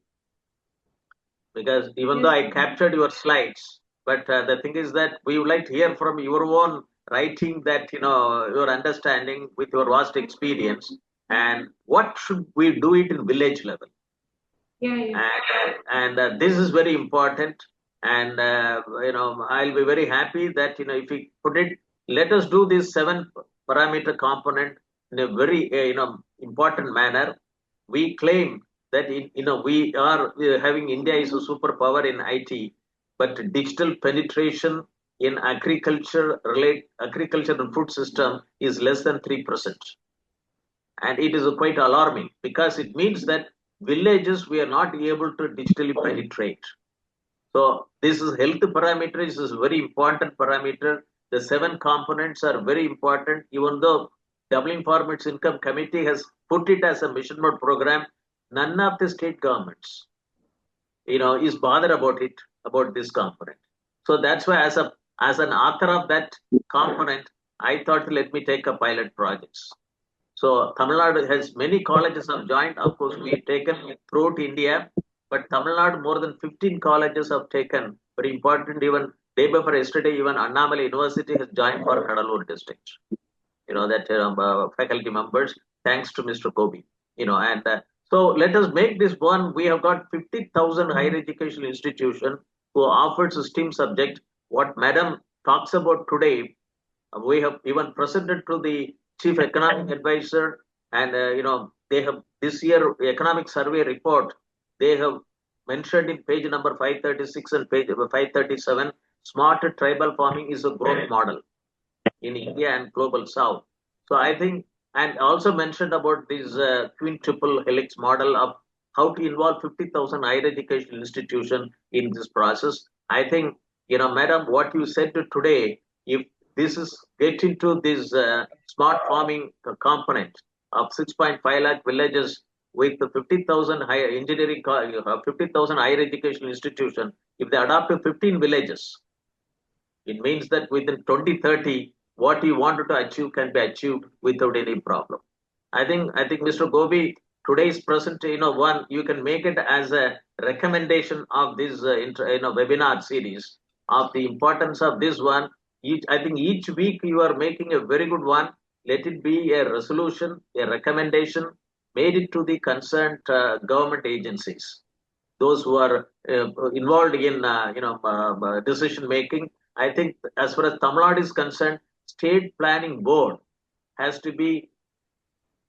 Because even though I captured your slides, but the thing is that we would like to hear from your own writing that, your understanding with your vast experience, and what should we do it in village level. And this is very important. And, I'll be very happy that, if we put it, let us do this 7 parameter component in a very, important manner. We claim that, we are having India is a superpower in IT, but digital penetration in agriculture and food system is less than 3%. And it is quite alarming, because it means that villages we are not able to digitally penetrate. So this is health parameter. This is very important parameter. The 7 components are very important, even though Doubling Farmers Income Committee has put it as a mission mode program. None of the state governments, is bothered about this component. So that's why as an author of that component, I thought, let me take a pilot projects. So Tamil Nadu has many colleges have joined. Of course, we have taken throughout India, but Tamil Nadu, more than 15 colleges have taken. Very important, even day before yesterday, even Annamalai University has joined for Kadalur district. faculty members, thanks to Mr. Gobi, so let us make this one. We have got 50,000 higher educational institution who offers a STEAM subject. What Madam talks about today, we have even presented to the chief economic advisor, and they have this year economic survey report. They have mentioned in page number 536 and page 537, smart tribal farming is a growth model in India and global South. So I think, and also mentioned about this quintuple helix model of how to involve 50,000 higher educational institution in this process. I think, Madam, what you said today, if this is get into this smart farming component of 6.5 lakh villages with the 50,000 higher engineering, 50,000 higher educational institution, if they adopt to 15 villages, it means that within 2030, what you wanted to achieve can be achieved without any problem. I think Mr. Gobi, today's present, one, you can make it as a recommendation of this, webinar series of the importance of this one. I think each week you are making a very good one. Let it be a resolution, a recommendation, made it to the concerned government agencies, those who are involved in, decision making. I think as far as Tamil Nadu is concerned, state planning board has been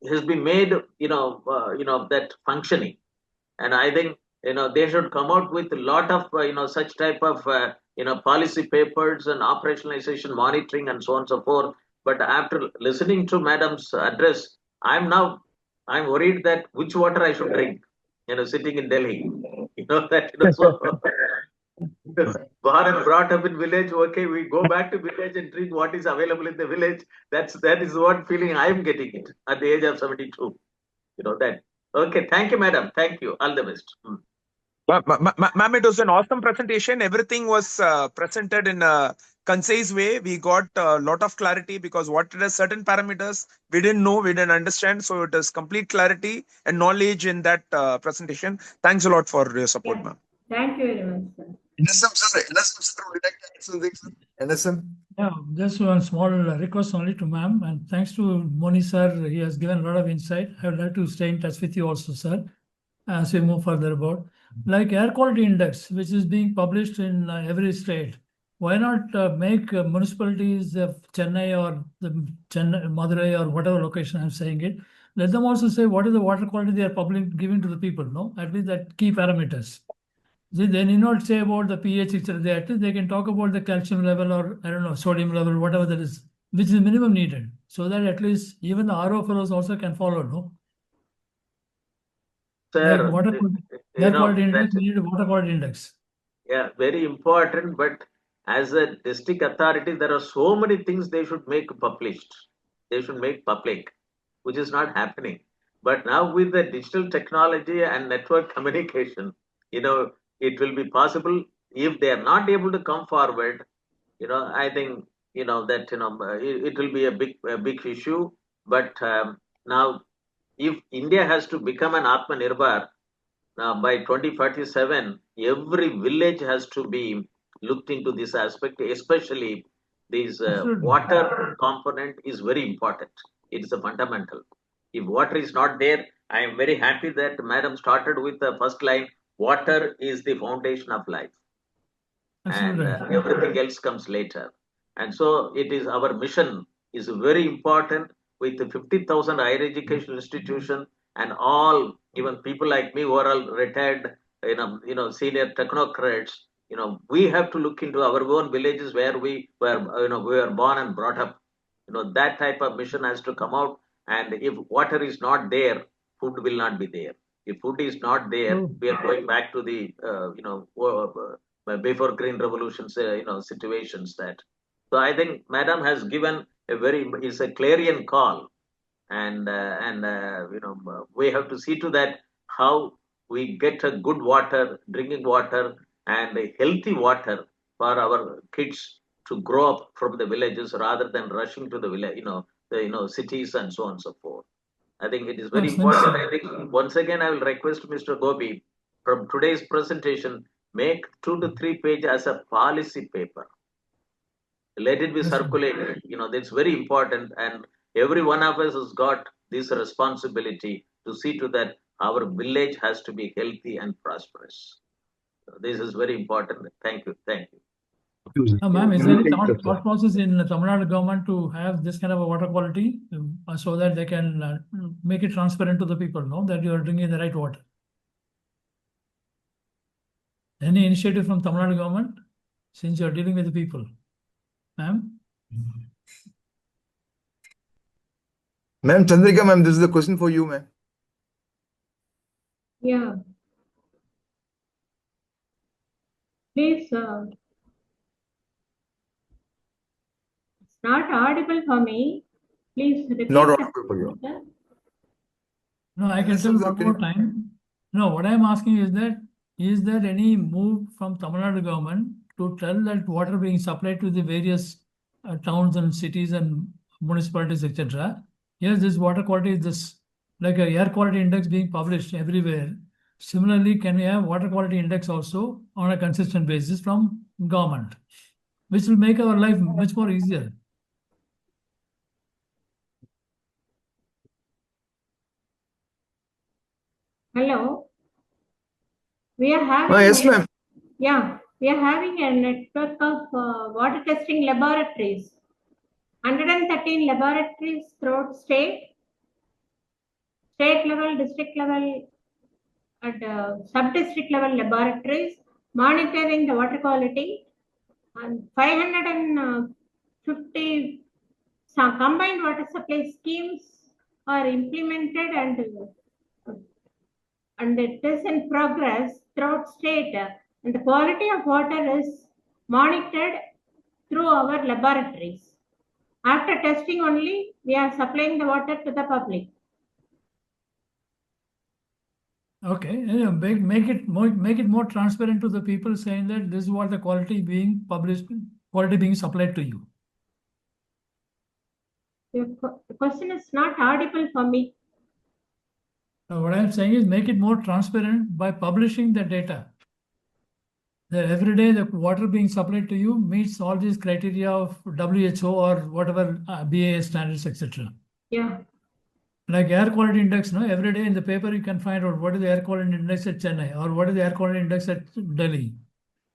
made, that functioning. And I think, they should come out with a lot of, such type of, policy papers and operationalization monitoring and so on and so forth. But after listening to Madam's address, I'm worried that which water I should drink, sitting in Delhi, so born and brought up in village. Okay, we go back to village and drink what is available in the village. That is what feeling I am getting it at the age of 72. That. Okay, thank you, Madam. Thank you. All the best. Ma'am, it was an awesome presentation. Everything was presented in a concise way. We got a lot of clarity because what are certain parameters we didn't know, we didn't understand. So it is complete clarity and knowledge in that presentation. Thanks a lot for your support, ma'am. Thank you very much, sir. NSM sir, would you like to add something, sir? NSM? Yeah, just one small request only to ma'am, and thanks to Moni sir, he has given a lot of insight. I would like to stay in touch with you also, sir, as we move further about. Like air quality index, which is being published in every state. Why not make municipalities of Chennai or the Madurai or whatever location I'm saying it, let them also say what is the water quality they are giving to the people, no? At least that key parameters. They need not say about the pH, etc. At least they can talk about the calcium level or, I don't know, sodium level, whatever that is, which is minimum needed. So that at least even the RO fellows also can follow, no? Sir, like water quality index, we need a water quality index. Yeah, very important. But as a district authority, there are so many things they should make published. They should make public, which is not happening. But now with the digital technology and network communication, it will be possible. If they are not able to come forward, I think, that, it will be a big issue. But now, if India has to become an Atmanirbhar, by 2047, every village has to be looked into this aspect, especially this water component is very important. It is a fundamental. If water is not there, I am very happy that Madam started with the first line, water is the foundation of life. And everything else comes later. And so it is our mission is very important with the 50,000 higher education institution and all, even people like me who are all retired, senior technocrats, we have to look into our own villages where we were born and brought up. That type of mission has to come out. And if water is not there, food will not be there. If food is not there, we are going back to the, before Green Revolution, situations that. So I think Madam has given it's a clarion call. And we have to see to that how we get a good water, drinking water, and a healthy water for our kids to grow up from the villages rather than rushing to the village, cities and so on and so forth. I think it is very important. I think once again I will request Mr. Gopi from today's presentation, make 2 to 3 pages as a policy paper. Let it be circulated. That's very important. And every one of us has got this responsibility to see to that our village has to be healthy and prosperous. So this is very important. Thank you. Thank you. Ma'am, is there any thought process in the Tamil Nadu government to have this kind of a water quality so that they can make it transparent to the people, know that you are drinking the right water? Any initiative from Tamil Nadu government since you are dealing with the people? Ma'am? Ma'am, Chandrika, ma'am, this is a question for you, ma'am. Yeah. Please, it's not audible for me. Please repeat. Not audible for you. No, I can tell one more time. No, what I'm asking is that, is there any move from Tamil Nadu government to tell that water being supplied to the various towns and cities and municipalities, etc.? Yes, this water quality is this, like a air quality index being published everywhere. Similarly, can we have water quality index also on a consistent basis from government, which will make our life much more easier? Hello. We are having. Yes, ma'am. Yeah, we are having a network of water testing laboratories. 113 laboratories throughout state level, district level, and sub-district level laboratories monitoring the water quality, and 550 some combined water supply schemes are implemented, and it is in progress throughout state, and the quality of water is monitored through our laboratories. After testing only, we are supplying the water to the public. Okay, make it more transparent to the people, saying that this is what the quality being published, quality being supplied to you. The question is not audible for me. What I'm saying is make it more transparent by publishing the data. That every day the water being supplied to you meets all these criteria of WHO or whatever BAS standards, etc. Yeah. Like air quality index, no? Every day in the paper you can find out what is the air quality index at Chennai, or what is the air quality index at Delhi,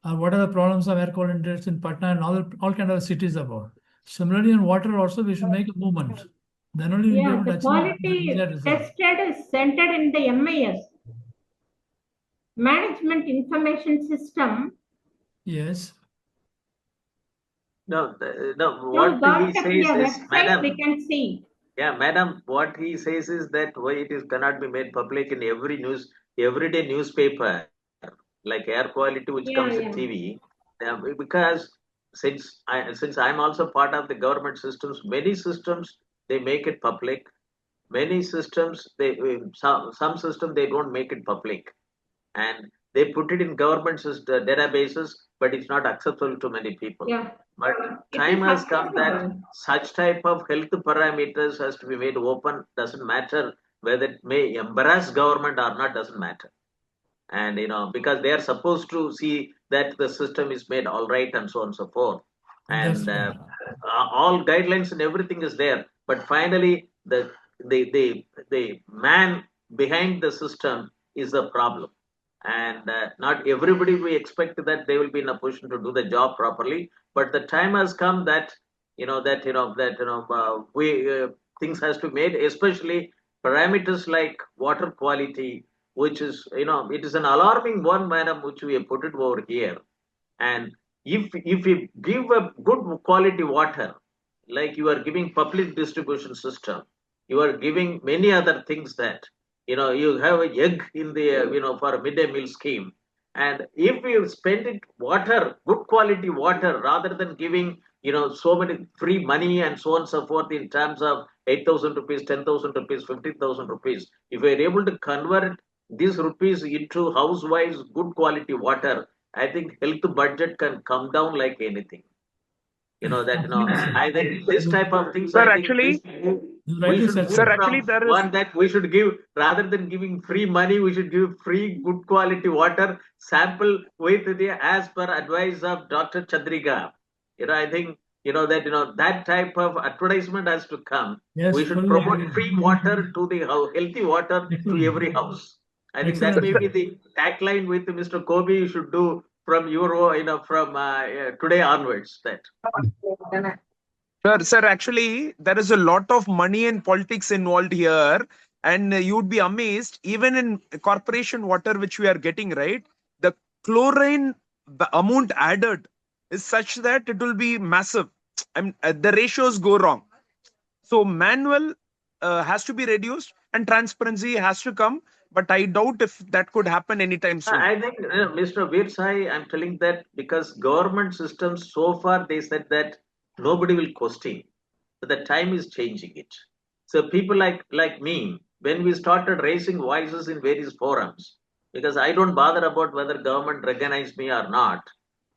or what are the problems of air quality index in Patna and all kind of cities about. Similarly, in water also we should make a movement. Then only we'll be able to The achieve quality the result. tested is centered in the MIS, Management Information System. Yes. No, what he says is, madam, we can see. Yeah, madam, what he says is that why it is cannot be made public in everyday newspaper, like air quality, which comes in TV, because since I'm also part of the government systems, many systems they make it public, many systems some system they don't make it public, and they put it in government databases, but it's not acceptable to many people. Yeah. But time has come that such type of health parameters has to be made open. Doesn't matter whether it may embarrass government or not, doesn't matter. And because they are supposed to see that the system is made all right and so on and so forth. And all guidelines and everything is there. But finally, the man behind the system is the problem. And not everybody we expect that they will be in a position to do the job properly, but the time has come that things has to be made, especially parameters like water quality, which is it is an alarming one, madam, which we have put it over here. And if you give a good quality water, like you are giving public distribution system, you are giving many other things that you have an egg in the for a midday meal scheme, and if you spend it water, good quality water, rather than giving so many free money and so on and so forth in terms of 8,000 rupees, 10,000 rupees, 15,000 rupees, if we are able to convert these rupees into house-wise good quality water, I think health budget can come down like anything. I think this type of things. Sir, I think we should give, rather than giving free money, we should give free good quality water sample with as per advice of Dr. Chandrika. I think that type of advertisement has to come. Yes, We should fully promote agree. free water to the healthy water to Excellent. every house. I think that Excellent. may be the tagline with Mr. Kobe you should do from today onwards. That. Sir, actually, there is a lot of money and politics involved here, and you'd be amazed. Even in corporation water, which we are getting, right, the chlorine, the amount added is such that it will be massive. The ratios go wrong. So manual has to be reduced, and transparency has to come. But I doubt if that could happen anytime soon. I think Mr. Virsai, I'm telling that because government systems so far they said that nobody will question, but the time is changing it. So people like me, when we started raising voices in various forums, because I don't bother about whether government recognize me or not,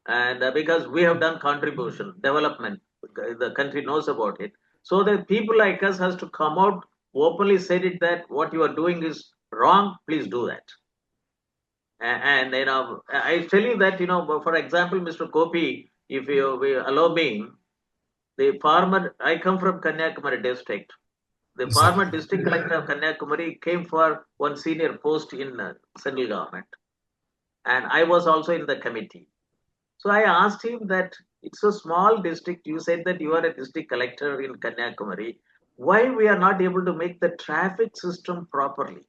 and because we have done contribution development, the country knows about it. So the people like us has to come out openly said it that what you are doing is wrong. Please do that. And I tell you that for example, Mr. Kopi, if you will allow me, the farmer. I come from Kanyakumari district. The former district collector of Kanyakumari came for one senior post in central government, and I was also in the committee. So I asked him that it's a small district. You said that you are a district collector in Kanyakumari. Why we are not able to make the traffic system properly?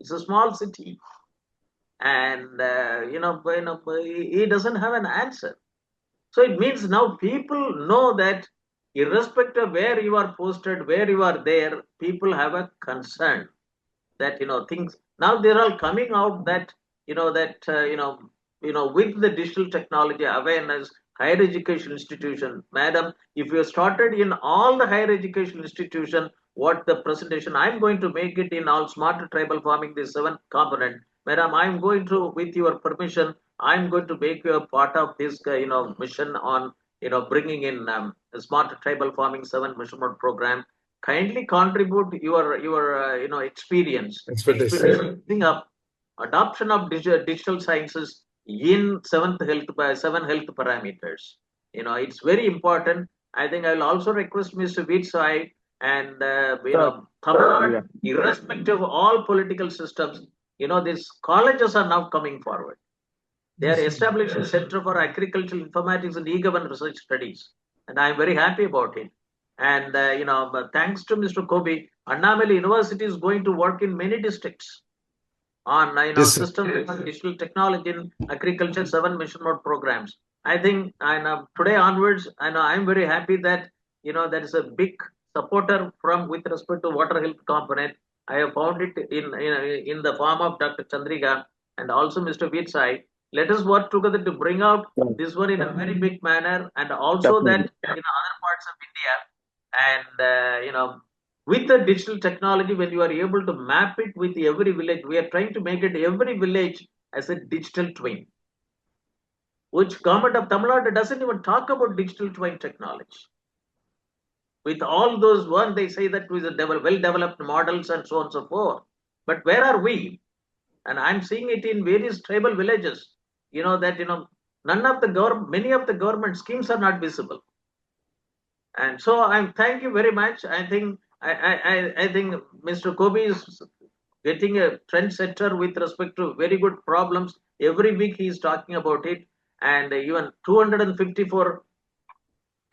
It's a small city. And he doesn't have an answer. So it means now people know that irrespective of where you are posted, where you are there, people have a concern that things now they're all coming out that with the digital technology awareness, higher education institution, madam, if you started in all the higher education institution, what the presentation I'm going to make it in all smarter tribal farming, the 7th component. Madam, I'm going to, with your permission, I'm going to make you a part of this, mission on, bringing in smarter tribal farming 7 measurement program. Kindly contribute your experience, experience up adoption of digital sciences in 7 health parameters. It's very important. I think I will also request Mr. Vitsai and irrespective of all political systems, these colleges are now coming forward. They are establishing Center for Agricultural Informatics and E-Government Research Studies, and I am very happy about it. And thanks to Mr. Kobe, Annamale University is going to work in many districts on systems of digital technology in agriculture 7 mission mode programs. I think today onwards, I am very happy that there is a big supporter from with respect to water health component. I have found it in the form of Dr. Chandrika and also Mr. Vitsai. Let us work together to bring out this one in a very big manner, and also that in other parts of India. And with the digital technology, when you are able to map it with every village, we are trying to make it every village as a digital twin. Which government of Tamil Nadu doesn't even talk about digital twin technology. With all those they say that with the well-developed models and so on and so forth. But where are we? And I'm seeing it in various tribal villages. None of the many of the government schemes are not visible. And so I thank you very much. I think Mr. Kobe is getting a trendsetter with respect to very good problems. Every week he is talking about it, and even 254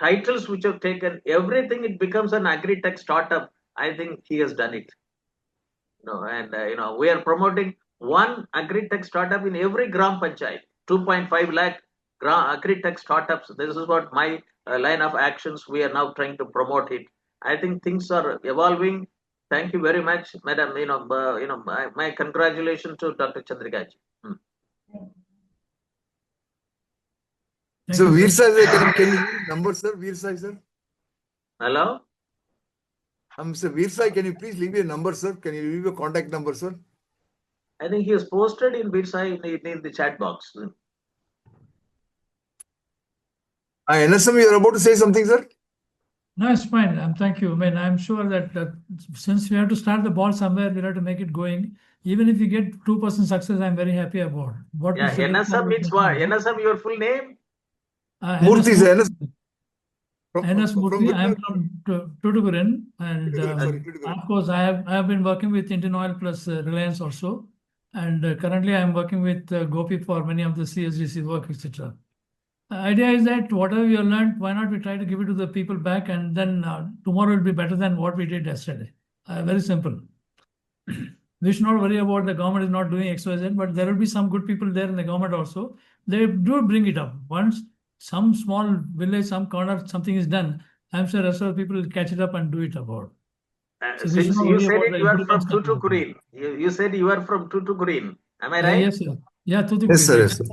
titles which have taken everything. It becomes an agri-tech startup. I think he has done it. And we are promoting one agri-tech startup in every Gram Panchayat. 2.5 lakh agri-tech startups. This is what my line of actions. We are now trying to promote it. I think things are evolving. Thank you very much, madam. My congratulations to Dr. Chandrika. So Virsai, can you give number, sir? Virsai, sir. Hello. Mr. Virsai, can you please leave your number, sir? Can you leave your contact number, sir? I think he has posted in Virsai in the chat box. NSM, you are about to say something, sir? No, it's fine. Thank you. I mean, I'm sure that since we have to start the ball somewhere, we have to make it going. Even if you get 2% success, I'm very happy about. What NSM means what? NSM, your full name? Murthy, sir. NS Murthy, I am from Tutukurin, and Sorry, Tuticorin. of course, I have been working with Indian Oil plus Reliance also, and currently I am working with Gopi for many of the CSDC work, etc. Idea is that whatever we have learned, why not we try to give it to the people back, and then tomorrow will be better than what we did yesterday. Very simple. We should not worry about the government is not doing XYZ, but there will be some good people there in the government also. They do bring it up. Once some small village, some corner, something is done, I'm sure rest of the people will catch it up and do it about. So we should Since not you worry said about it, the you are from improvements coming up. Tutukurin. You said you are from Tutukurin. Am I right? Yes, sir. Yeah, Tutukurin. Yes, sir. Yes, sir.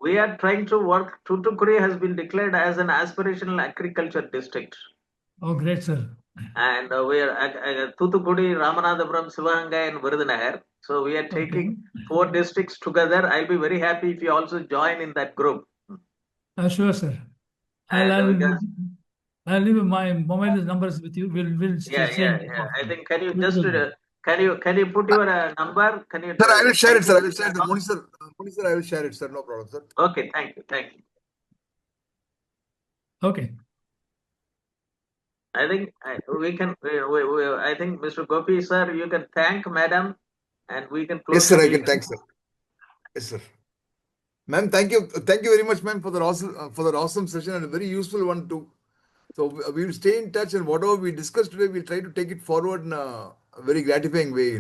We are trying to work. Tutukurin has been declared as an aspirational agriculture district. Oh, great, sir. And we are Thoothukudi, Ramanathapuram, Sivaganga, and Virudhunagar. So we are taking 4 districts together. I'll be very happy if you also join in that group. Sure, sir. And I'll leave my mobile numbers with you. We'll yeah. I think can you just can you put your number? Can you? Sir, I will share it, sir. I will share it. Moni sir, I will share it, sir. No problem, sir. Okay, thank you. Okay. I think we can. I think Mr. Gopi, sir, you can thank Madam, and we can close. Yes, sir. the I can meeting. thank, sir. Yes, sir. Ma'am, thank you very much, ma'am, for the awesome session and a very useful one too. So we will stay in touch, and whatever we discussed today, we'll try to take it forward in a very gratifying way.